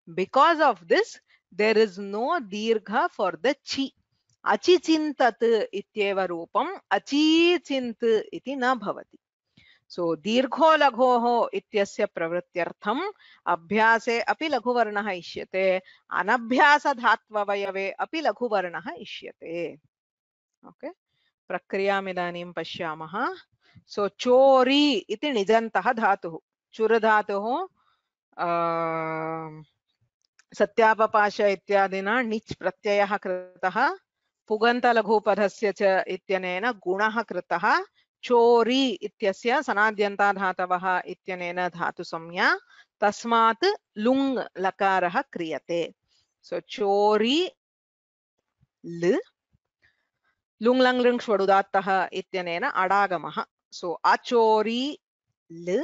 S1: because of this there is no दीर्घ for the chi अचिचिन्तत् इत्येव रूपम् अचीचिन्त् इति न भवति सो दीर्घो लघोः इत्यस्य प्रवृत्त्यर्थम् अभ्यासे अपि लघुवर्णः इष्यते अनभ्यासधात्ववयवे अपि लघुवर्णः इष्यते ओके प्रक्रियामिदानीं पश्यामः सो चोरी इति निजन्तः धातुः चुर धातुः सत्यापपाश इत्यादिना णिच् प्रत्ययः कृतः पुगन्तलघुपदस्य च इत्यनेन गुणः कृतः चोरी इत्यस्य सनाद्यन्ता धातवः इत्यनेन धातुसंज्ञा तस्मात् लुङ् लकारः क्रियते सो चोरी ल लुङ् लङ् लृङ् ष्वडुदात्तः इत्यनेन अडागमः सो अचोरी ल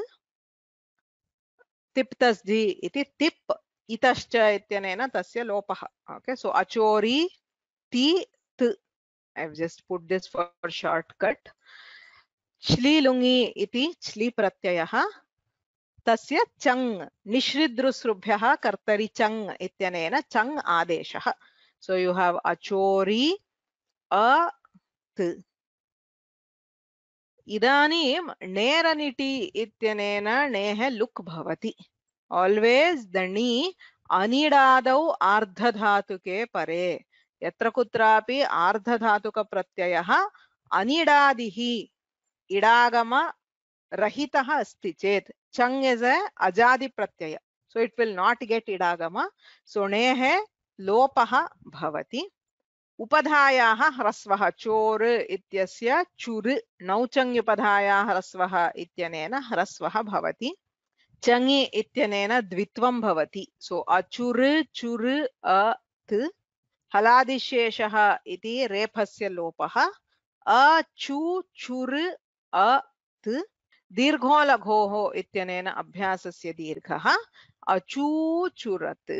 S1: तिप्तस्जि इति तिप् इतश्च इत्यनेन तस्य लोपः ओके सो अचोरी ति त् I've just put this for shortcut श्ली लुङि इति श्ली प्रत्ययः तस्य चङ् निश्रिद्रुसृभ्यः कर्तरि चङ् इत्यनेन चङ् आदेशः सो यू हैव अचोरी अ त् इदानीं नेरनिटि इत्यनेन नेः लुक् भवति ऑलवेज द णी अनिडादौ आर्धधातुके परे यत्र कुत्रापि आर्धधातुक प्रत्ययः अनिडादिः इडागम रहितः अस्ति चेत् चङ् इज अ अजादि प्रत्यय so it will not get इडागम सो नेः लोपः भवति उपधायाः ह्रस्वः चोर् इत्यस्य चुर् नौचङ्ग्युपधायाः ह्रस्वः इत्यनेन ह्रस्वः भवति चङि इत्यनेन द्वित्वं भवति सो अचुर् चुर् अत् हलादिशेषः इति रेफस्य लोपः अचु चुर् अत् दीर्घो लघोः इत्यनेन अभ्यासस्य दीर्घः अचूचुरत्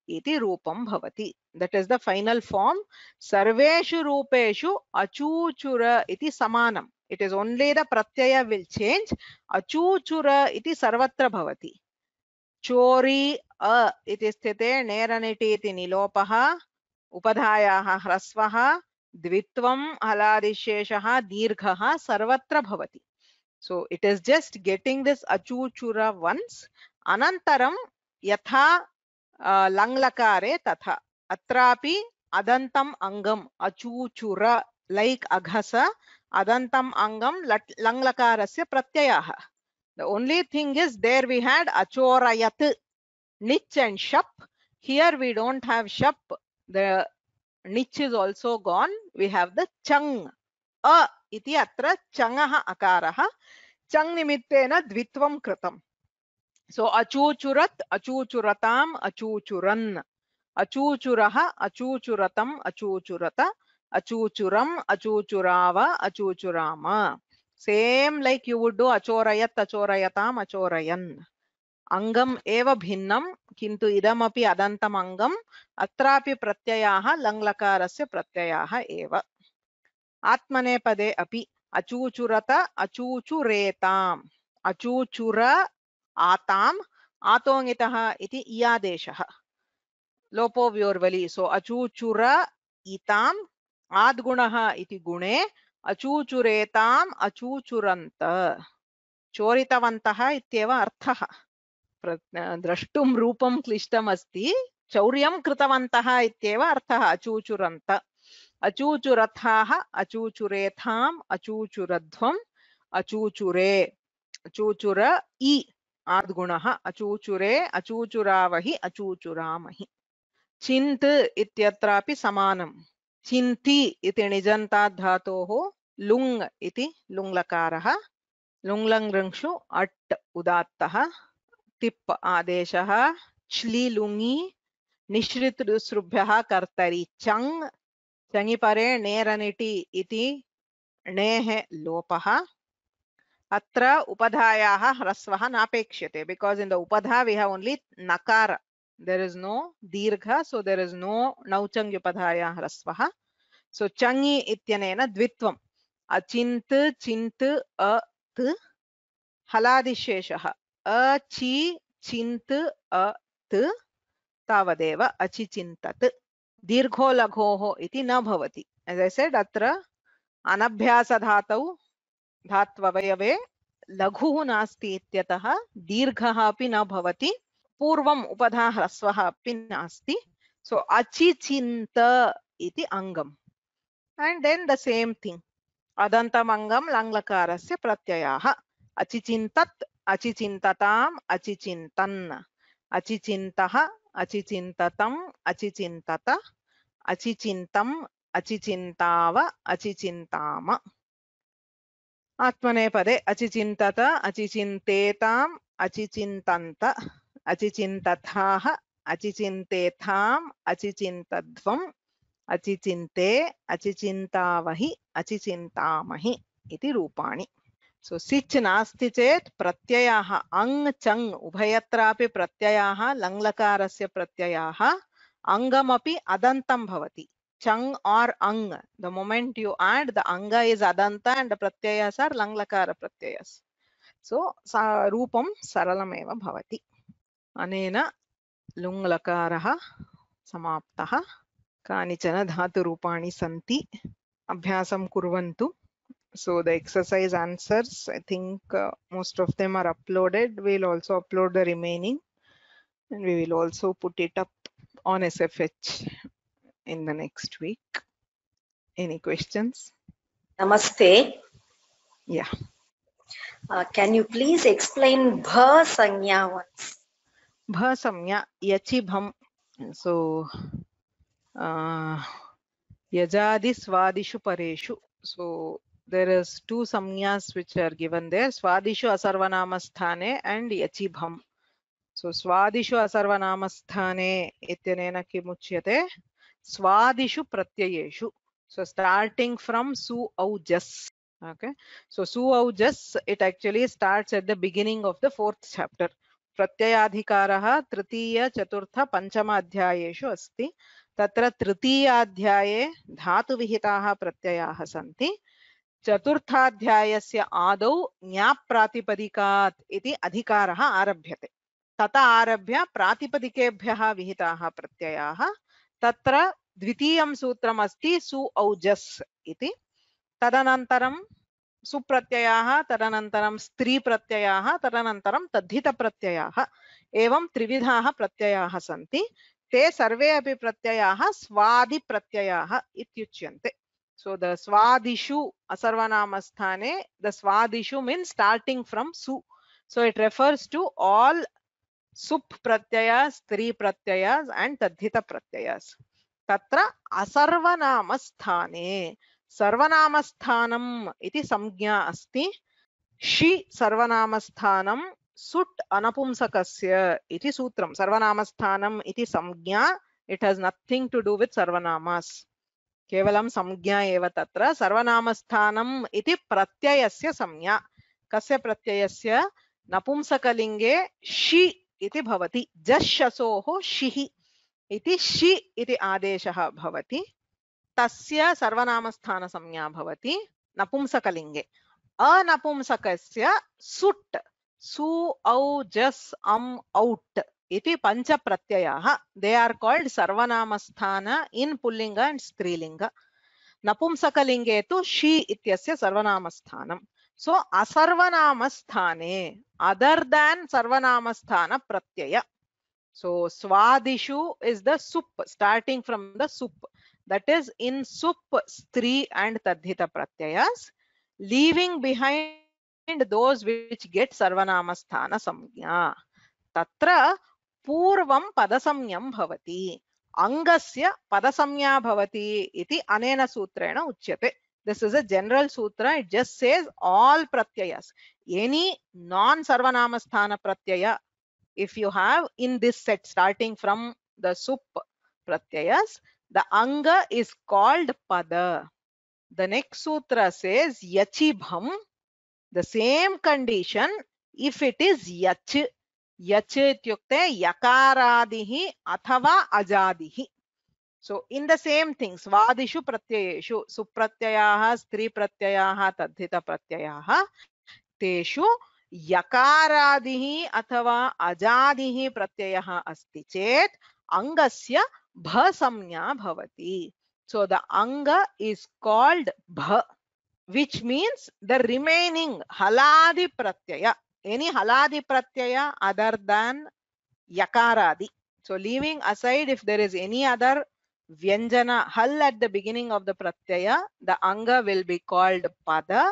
S1: इति रूपं भवति that is the final form सर्वेषु रूपेषु अचूचुर इति समानम् it is only the pratyaya will change अचूचुर इति सर्वत्र भवति चोरी अ इति स्थिते नेरनिटि इति निलोपः उपधायाः ह्रस्वः द्वित्वं हलादिशेषः दीर्घः सर्वत्र भवति so it is just getting this अचूचुर once अनन्तरं यथा लङ्लकारे तथा अत्रापि अदन्तम् अङ्गम् अचूचुर like अघस अदन्तम् अङ्गं लङ्लकारस्य प्रत्ययः the only thing is there we had achorayat nich and shap here we don't have shap the nich is also gone we have the chang a iti atra changah akarah chang nimittena dvitvam kritam so achuchurat achuchuratam achuchuran achuchurah achuchuratam achuchurata achuchuram achuchurava achuchurama same like you would do achorayat achorayatam achorayan angam eva bhinnam किन्तु इदमपि अदन्तम् अङ्गम् अत्रापि प्रत्ययाः लङ्लकारस्य प्रत्ययाः एव आत्मनेपदे अपि अचूचुरत अचूचुरेताम् अचूचुर आताम् आतोङितः इति इयादेशः लोपो व्योर्वलि सो अचूचुर इताम् आद्गुणः इति गुणे अचूचुरेताम् अचूचुरन्त चोरितवन्तः इत्येव अर्थः द्रष्टुं रूपं क्लिष्टम् अस्ति चौर्यं कृतवन्तः इत्येव अर्थः अचूचुरन्त अचूचुरथाः अचूचुरेथाम् अचूचुरध्वम् अचूचुरे अचूचुर इ आद्गुणः अचूचुरे अचूचुरावहि अचूचुरामहि। चिन्त इत्यत्रापि समानम्। चिन्ति इति निजन्तात् धातोः लुङ् इति लुङ्लकारः, लुङ्लङ् अट् उदात्तः, तिप् आदेशः, श्लि लुङि निश्रितऋसृभ्यः कर्तरि चङ्, चङि परे नेरनिटि इति णेः लोपः। अत्र उपधायाः ह्रस्वः नापेक्ष्यते, because in the upadha we have only nakara, there is no dirgha, so there is no nauchang upadhaya ह्रस्वः. So changi इत्यनेन द्वित्वम्, अचिन्त चिन्त अत् हलादिशेषः अचि चिन्त अत् तावदेव अचिचिन्तत्। दीर्घो लघोः इति न भवति। As I said, अत्र अनभ्यास धातौ धात्ववयवे लघुः नास्ति इत्यतः दीर्घः अपि न भवति, पूर्वम् उपधा ह्रस्वः अपि नास्ति। सो अचिचिन्त इति अङ्गम्। And then the same thing, अदन्तम् अङ्गं लङ्लकारस्य प्रत्ययाः। अचिचिन्तत् अचिचिन्तताम् अचिचिन्तन्, अचिचिन्तः अचिचिन्ततम् अचिचिन्तत, अचिचिन्तम् अचिचिन्ताव अचिचिन्ताम। आत्मनेपदे अचिचिन्तत अचिचिन्तेताम् अचिचिन्तन्त, अचिचिन्तथाः अचिचिन्तेथाम् अचिचिन्तध्वम्, अचिचिन्ते अचिचिन्तावहि अचिचिन्तामहि इति रूपाणि। सो सिच् नास्ति चेत् प्रत्ययाः अङ् चङ् उभयत्रापि प्रत्ययाः लङ्लकारस्य प्रत्ययाः अङ्गमपि अदन्तं भवति। Chung or ang, the moment you add, the anga is adanta and the pratyayas are langlakara pratyayas. So rupam saralameva bhavati. Anena lunglakaraha samaptaha. Kanichana dhatu rupani santi. Abhyasam kurvantu. So the exercise answers, I think most of them are uploaded. We'll also upload the remaining and we will also put it up on SFH in the next week. Any questions?
S3: Namaste.
S1: Yeah.
S3: Can you please explain bha sanya once?
S1: Bha samya yachi bham. So yajadi swadishu pareshu. So there is two samyas which are given there, swadishu asarvanamasthane and yachi bham. So swadishu asarvanamasthane ityanena kimuchyate swadishu pratyayeshu. So starting from su au jas. Okay, so su au jas, it actually starts at the beginning of the 4th chapter. Pratyayadhikaraha tritiya chaturtha panchama adhyayeshu asti. Tatra tritiya adhyaye dhatu vihitaha pratyayaha santi. चतुर्थाध्यायस्य आदौ ज्ञाप्रातिपदिकात् इति अधिकारः आरभ्यते। ततः आरभ्य प्रातिपदिकेभ्यः विहिताः प्रत्ययाः। तत्र द्वितीयं सूत्रम् अस्ति सु औजस् इति। तदनन्तरं सुप्रत्ययाः, तदनन्तरं स्त्री प्रत्ययाः, तदनन्तरं तद्धित प्रत्ययाः, एवं त्रिविधाः प्रत्ययाः सन्ति। ते सर्वे अपि प्रत्ययाः स्वादि प्रत्ययाः इत्युच्यन्ते. So the swadishu asarvanamasthane, the swadishu means starting from su. So it refers to all sup pratyayas, tri pratyayas and tadhita pratyayas. Tatra asarvanamasthane, sarvanamassthanam iti samgya asti. Shi sarvanamasthanam sut anapumsakasya iti sutram. Sarvanamasthanam iti samgya, it has nothing to do with sarvanamas. केवलं संज्ञा एव तत्र सर्वनामस्थानम् इति प्रत्ययस्य संज्ञा। कस्य प्रत्ययस्य? नपुंसकलिङ्गे शि इति भवति। जश्शसोः शिः इति शि इति आदेशः भवति। तस्य सर्वनामस्थान संज्ञा भवति नपुंसकलिङ्गे। अनपुंसकस्य सुट्, सु औ जस् अम् औट् इति पंच प्रत्ययाः. They are called sarvanamasthana in pullinga and strilinga. Napumsakalinge tu shi ityasya sarvanamassthanam. So asarvanamasthane, other than sarvanamasthana pratyaya. So swadishu is the sup, starting from the sup. That is in sup, stri and tadhita pratyayas. Leaving behind those which get sarvanamasthana samgya. Tatra purvam padasamyam bhavati. Angasya padasamya bhavati iti anena sutrena uchyate. This is a general sutra. It just says all pratyayas. Any non-sarvanamasthana pratyaya, if you have in this set starting from the sup pratyayas, the anga is called pada. The next sutra says yachibham. The same condition if it is yach. Yach ityukte yakaradihi athava ajadihi. So in the same things, svadishu pratyayeshu supratyayah, stri pratyayah, tadhita pratyayah, teshu yakaradihi athava ajadihi pratyayah asti chet angasya bha samnya bhavati. So the anga is called bha, which means the remaining haladi pratyaya, any haladi pratyaya other than yakaradi. So leaving aside if there is any other vyanjana hal at the beginning of the pratyaya, the anga will be called pada.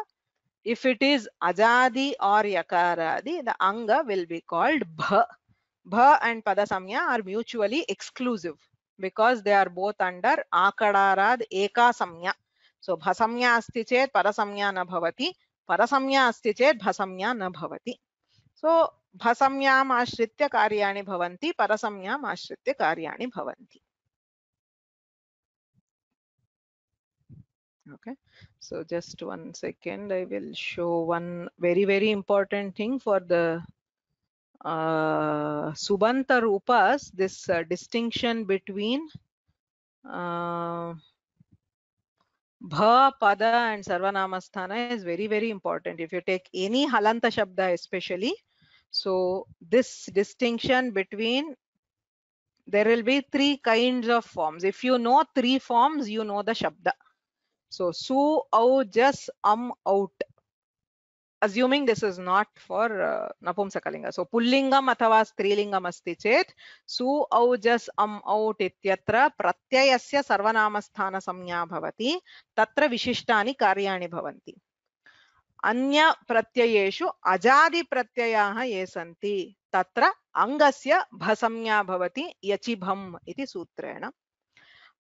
S1: If it is ajadi or yakaradi, the anga will be called bha. Bha and pada samya are mutually exclusive because they are both under akadarad eka samya. So bhasamya asti chet parasamya na bhavati, parasamya asti chet bhasamya na bhavati. So bhasamyam ashritya karyani bhavanti, parasamyam ashritya karyani bhavanti. Okay, so just 1 second, I will show one very important thing for the Subanta Rupas, this distinction between Bha, Pada and Sarvanamasthana is very important. If you take any Halanta Shabda especially, so this distinction between, there will be 3 kinds of forms. If you know 3 forms, you know the Shabda. So su, au, jas, out. Assuming this is not for napumsakalinga. So pullingam athava strilingam asti chet su, au, jas, out ityatra pratyayasya sarvanamasthana samnya bhavati, tatra vishishtani karyani bhavanti. Anya pratyayeshu ajadi pratyayaha ye santi, tatra angasya bhasamnya bhavati yachibham iti sutrena.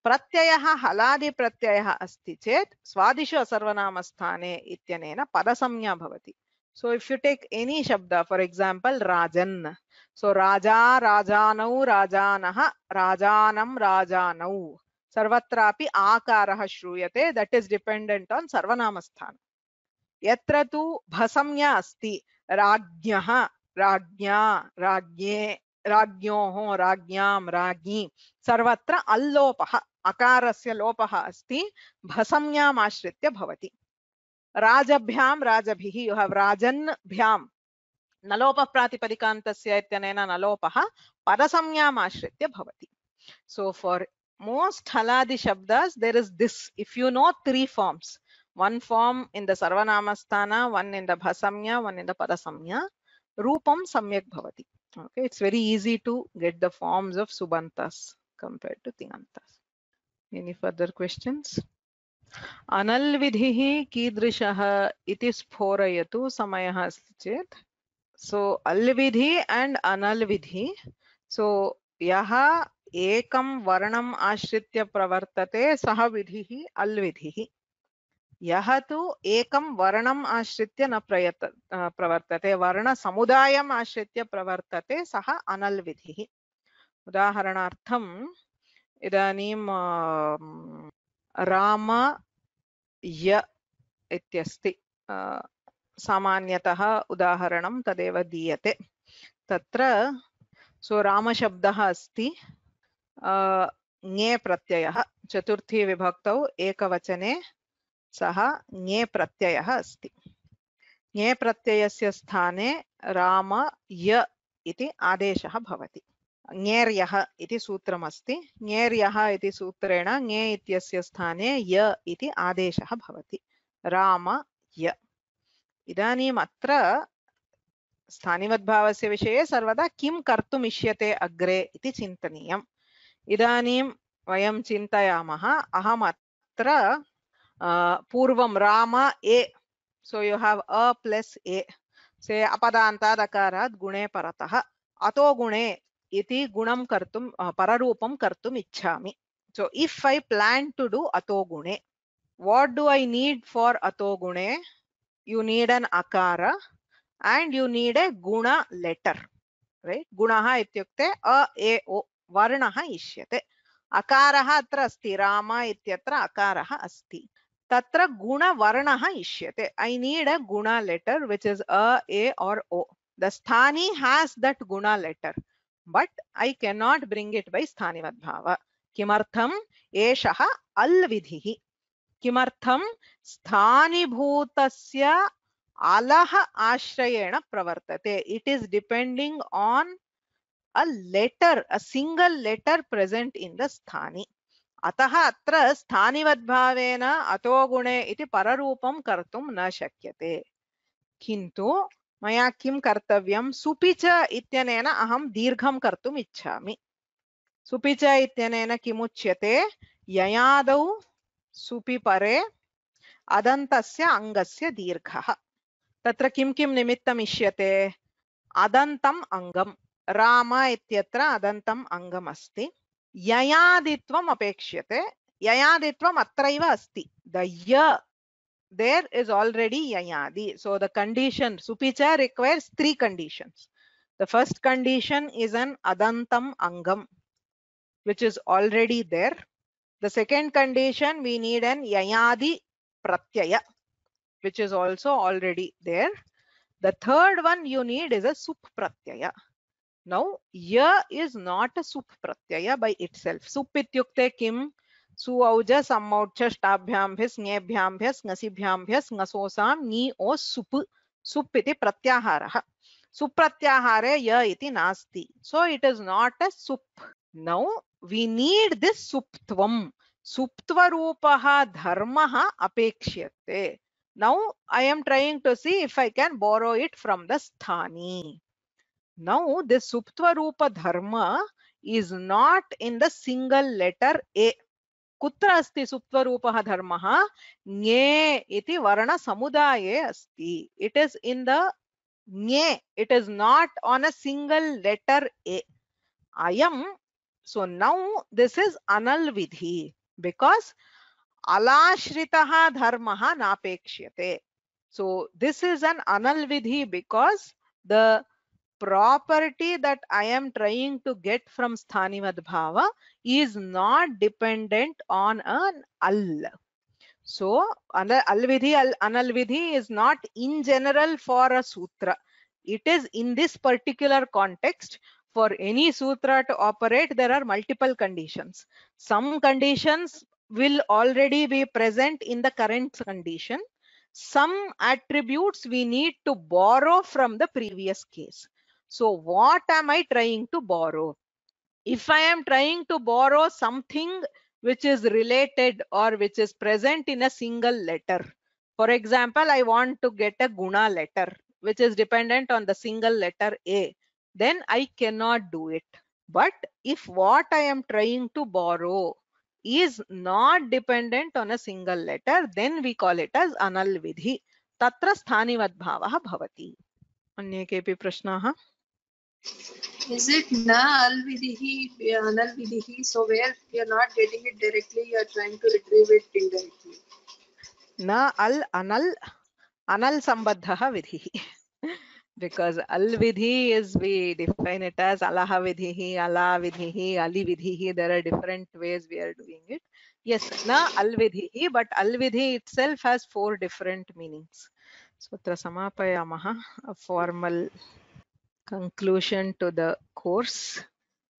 S1: Pratyayah haladi pratyayah asti chet swadishu asarvanamasthane ityanena padasamnya bhavati. So if you take any shabda, for example rajan, so raja, rajanau, rajanaha, rajanam, rajanau, sarvatrapi akaraha shruyate, that is dependent on sarvanamasthana. Yatra tu bhasamnya asti rajnyaha, rajnya, rajye, rajnyoho, rajnyam, rajni, sarvatra allopaha, akarasya lopaha asti bhasamnyam ashritya bhavati. Rajabhyam, rajabhihi, you have rajan bhyam, nalopa pratipadikantasya ityanena nalopaha padasamnyam ashritya bhavati. So for most haladi shabdas there is this, if you know 3 forms, one form in the sarvanamasthana, one in the bhasamya, one in the padasamya, rupam samyak bhavati. Okay, it's very easy to get the forms of subantas compared to tingantas. Any further questions? Analvidhihi kidrishaha iti sphorayatu samayah asti chet. So alvidhi and analvidhi. So yaha ekam varnam ashritya pravartate saha vidhihi alvidhihi. Yaha tu ekam varnam ashritya na pravartate, varna samudayam ashritya pravartate saha analvidhihi. Udaharanartham idanim Rama ya ityasti. सामान्यतः उदाहरणं तदेव दीयते. तत्र सो रामशब्दः अस्ति, ङे प्रत्ययः, चतुर्थी विभक्तौ एकवचने सः ङे प्रत्ययः अस्ति. ङे प्रत्ययस्य स्थाने राम य इति आदेशः भवति. ङेर्यः इति सूत्रमस्ति. ङेर्यः इति सूत्रेण ङे इत्यस्य स्थाने य इति आदेशः भवति. राम य. इदानीम् अत्र स्थानिवद्भावस्य विषये सर्वदा किं कर्तुम् इष्यते अग्रे इति चिन्तनीयम्. इदानीं वयं चिन्तयामः, अहम् अत्र पूर्वं राम ए, So you have a plus a. Say apadantad akarat gune paratah. Ato gune iti gunam kartum pararupam kartum ichhami. So if I plan to do ato gune, what do I need for ato gune? You need an akara and you need a guna letter, right? Gunaha ityukte a, o varnaha ishyate. Akaraha atra asti, Rama ityatra akaraha asti. Tatra guna varnaha ishyate. I need a guna letter which is a, or o. The sthani has that guna letter, but I cannot bring it by sthanivat bhava. Kimartham eshaha al vidhihi. Kimartham sthanibhutasya alaha ashrayena pravartate. It is depending on a letter, a single letter present in the sthani. अतः अत्र स्थानिवद्भावेन अतो गुणे इति पररूपं कर्तुं न शक्यते. किन्तु मया किं कर्तव्यं? सुपि च इत्यनेन अहं दीर्घं कर्तुम् इच्छामि. सुपि च इत्यनेन किमुच्यते? ययादौ सुपि परे अदन्तस्य अङ्गस्य दीर्घः. तत्र किं किं निमित्तम् इष्यते? अदन्तम् अङ्गं. राम इत्यत्र अदन्तम् अङ्गम् अस्ति. ययादित्वम् अपेक्ष्यते. ययादित्वम् अत्रैव अस्ति. The ya there is already yayadi. So the condition supicha requires three conditions. The first condition is an adantam angam, which is already there. The second condition, we need an yayadi pratyaya, which is also already there. The third one you need is a sup pratyaya. Now, ya is not a sup pratyaya by itself. Sup ityukte kim? Su auja sammaucha shtabhyam bhis ngebhyam bhis ngasibhyam bhis ngasosam ni o sup. Sup iti pratyaharaha. Sup pratyahare ya iti nasti. So it is not a sup. Now we need this suptvam. Suptva rupaha dharmaha apekshyate. Now I am trying to see if I can borrow it from the sthani. Now this suptva rupa dharma is not in the single letter a. Kutra asti suptva rupa dharma? Nye iti varna samudaye asti. It is in the nye. It is not on a single letter a. Ayam. So now this is anal vidhi because alashritaha dharmaha napekshyate. So this is an anal vidhi because the property that I am trying to get from sthanivad bhava is not dependent on an al. So anal vidhi is not in general for a sutra. It is in this particular context. For any sutra to operate, there are multiple conditions. Some conditions will already be present in the current condition. Some attributes we need to borrow from the previous case. So what am I trying to borrow? If I am trying to borrow something which is related or which is present in a single letter, for example, I want to get a guna letter which is dependent on the single letter A, then I cannot do it. But if what I am trying to borrow is not dependent on a single letter, then we call it as anal vidhi. Tatra sthanivad bhavah bhavati. Anye kepi prashnaah?
S4: Is it na al vidhi, anal vidhi? So where you are not getting it directly, you are trying to retrieve it indirectly.
S1: Na al anal sambadhaha vidhi. Because al vidhi is, we define it as alaha vidhi, ala vidhi, ali vidhi. There are different ways we are doing it. Yes, na al vidhi, but al vidhi itself has 4 different meanings. So atra samapayamaha, a formal conclusion to the course.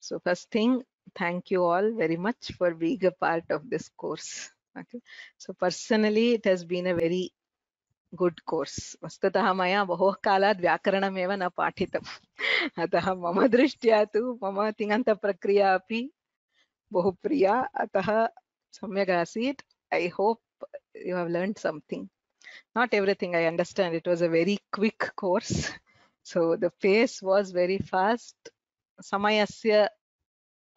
S1: So first thing, thank you all very much for being a part of this course. Okay. So personally, it has been a very good course. वस्तुतः मया बहु कालात् व्याकरणमेव न पाठितम्. अतः मम दृष्ट्या तु मम तिङन्तप्रक्रिया अपि बहु प्रिया. अतः सम्यक् आसीत्. I hope you have learned something. Not everything I understand. It was a very quick course. So the pace was very fast. समयस्य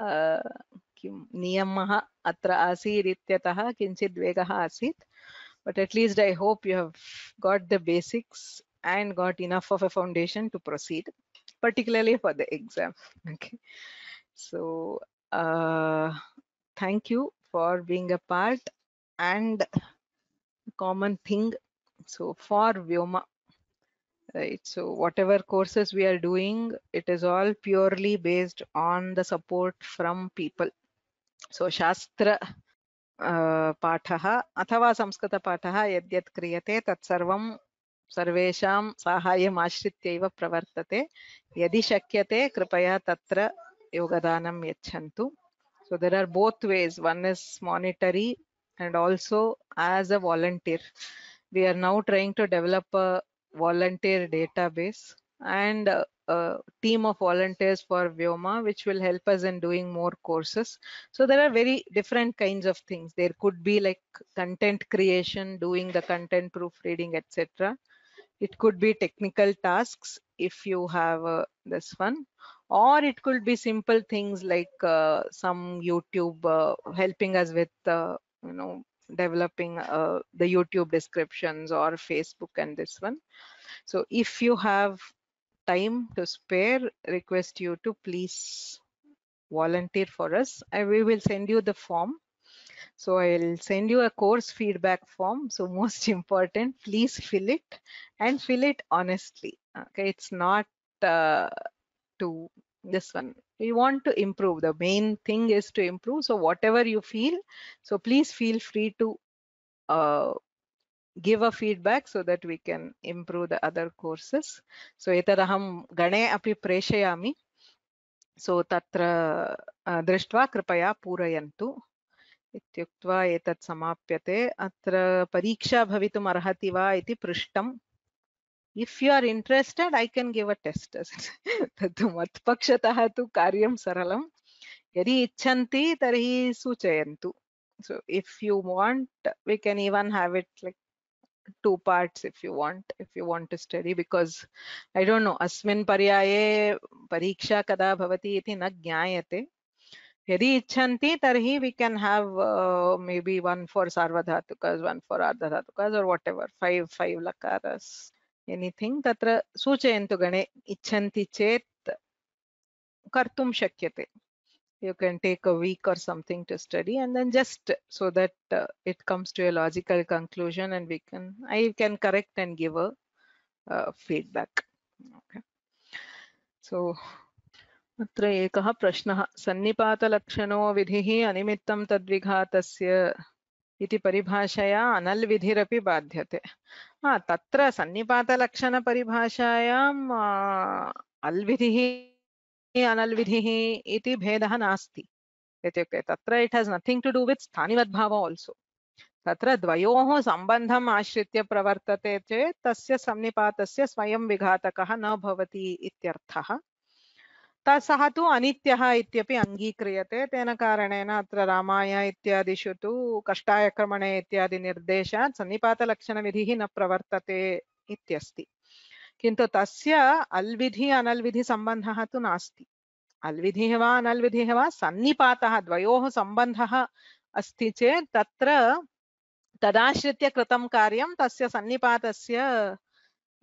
S1: किं नियमः अत्र आसीत् इत्यतः किञ्चित् वेगः आसीत्. but at least I hope you have got the basics and got enough of a foundation to proceed, particularly for the exam. Okay, so thank you for being a part and common thing. So for Vyoma, right, so whatever courses we are doing, it is all purely based on the support from people. So Shastra पाठः अथवा संस्कृतपाठः यद्यत् क्रियते तत्सर्वं सर्वेषां साहाय्यम् आश्रित्यैव प्रवर्तते. यदि शक्यते कृपया तत्र योगदानं यच्छन्तु. So there are both ways. One is monetary and also as a volunteer. We are now trying to develop a volunteer database and a team of volunteers for Vyoma, which will help us in doing more courses. So there are very different kinds of things. There could be like content creation, doing the content proofreading, etc. It could be technical tasks if you have this one, or it could be simple things like some YouTube helping us with developing the YouTube descriptions or Facebook and this one. So if you have time to spare, request you to please volunteer for us. We will send you the form. So I'll send you a course feedback form. So most important, please fill it and fill it honestly. Okay, it's not to this one. We want to improve. The main thing is to improve. So whatever you feel, so please feel free to give a feedback so that we can improve the other courses. So etadaham gane api preshayami. So tatra दृष्ट्वा कृपया पूरयन्तु इत्युक्त्वा एतत् समाप्यते. अत्र परीक्षा भवितुम् अर्हति वा इति पृष्टम्. If you are interested, I can give a test. तत्तु मत्पक्षतः तु कार्यं सरलं. यदि इच्छन्ति तर्हि सूचयन्तु. So if you want, we can even have it like 2 parts if you want to study, because I don't know अस्मिन् पर्याये परीक्षा कदा भवति इति न ज्ञायते. यदि इच्छन्ति तर्हि we can have maybe one for sarvadhatukas, one for ardhadhatukas, or whatever, 5 lakaras, anything. तत्र सूचयन्तु गणे. इच्छन्ति चेत् कर्तुं शक्यते. You can take a week or something to study, and then just so that it comes to a logical conclusion, and I can correct and give a feedback. Okay. So अत्र एकः प्रश्नः. सन्निपातलक्षणो विधिः अनिमित्तं तद्विघातस्य इति परिभाषया अनल् विधिरपि बाध्यते. तत्र सन्निपातलक्षणपरिभाषायाम् अल् विधिः अनल् विधिः इति भेदः नास्ति. इत्युक्ते तत्र it has nothing to do with स्थानिवद्भाव आल्सो. तत्र द्वयोः सम्बन्धम् आश्रित्य प्रवर्तते चेत् तस्य सन्निपातस्य स्वयं विघातकः न भवति इत्यर्थः. सः तु अनित्यः इत्यपि अङ्गीक्रियते. तेन कारणेन अत्र रामाय इत्यादिषु तु कष्टायक्रमणे इत्यादि निर्देशात् सन्निपातलक्षणविधिः न प्रवर्तते इत्यस्ति. किन्तु तस्य अल्विधि अनल्विधि सम्बन्धः तु नास्ति. अल्विधिः वा अनल्विधिः वा सन्निपातः द्वयोः सम्बन्धः अस्ति चेत् तत्र तदाश्रित्य कृतं कार्यं तस्य सन्निपातस्य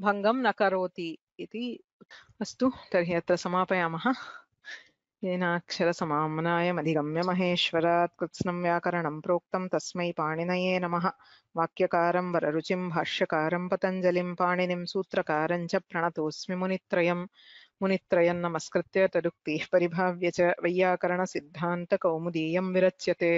S1: भङ्गं न करोति इति. अस्तु, तर्हि अत्र समापयामः. येनाक्षरसमाम्नायमधिगम्य महेश्वरात् कृत्स्नं व्याकरणं प्रोक्तं तस्मै पाणिनये नमः. वाक्यकारं वररुचिं भाष्यकारं पतञ्जलिं पाणिनिं सूत्रकारं च प्रणतोऽस्मि मुनित्रयम्. मुनित्रयं नमस्कृत्य तदुक्तिः परिभाव्य च वैयाकरणसिद्धान्तकौमुदीयं विरच्यते.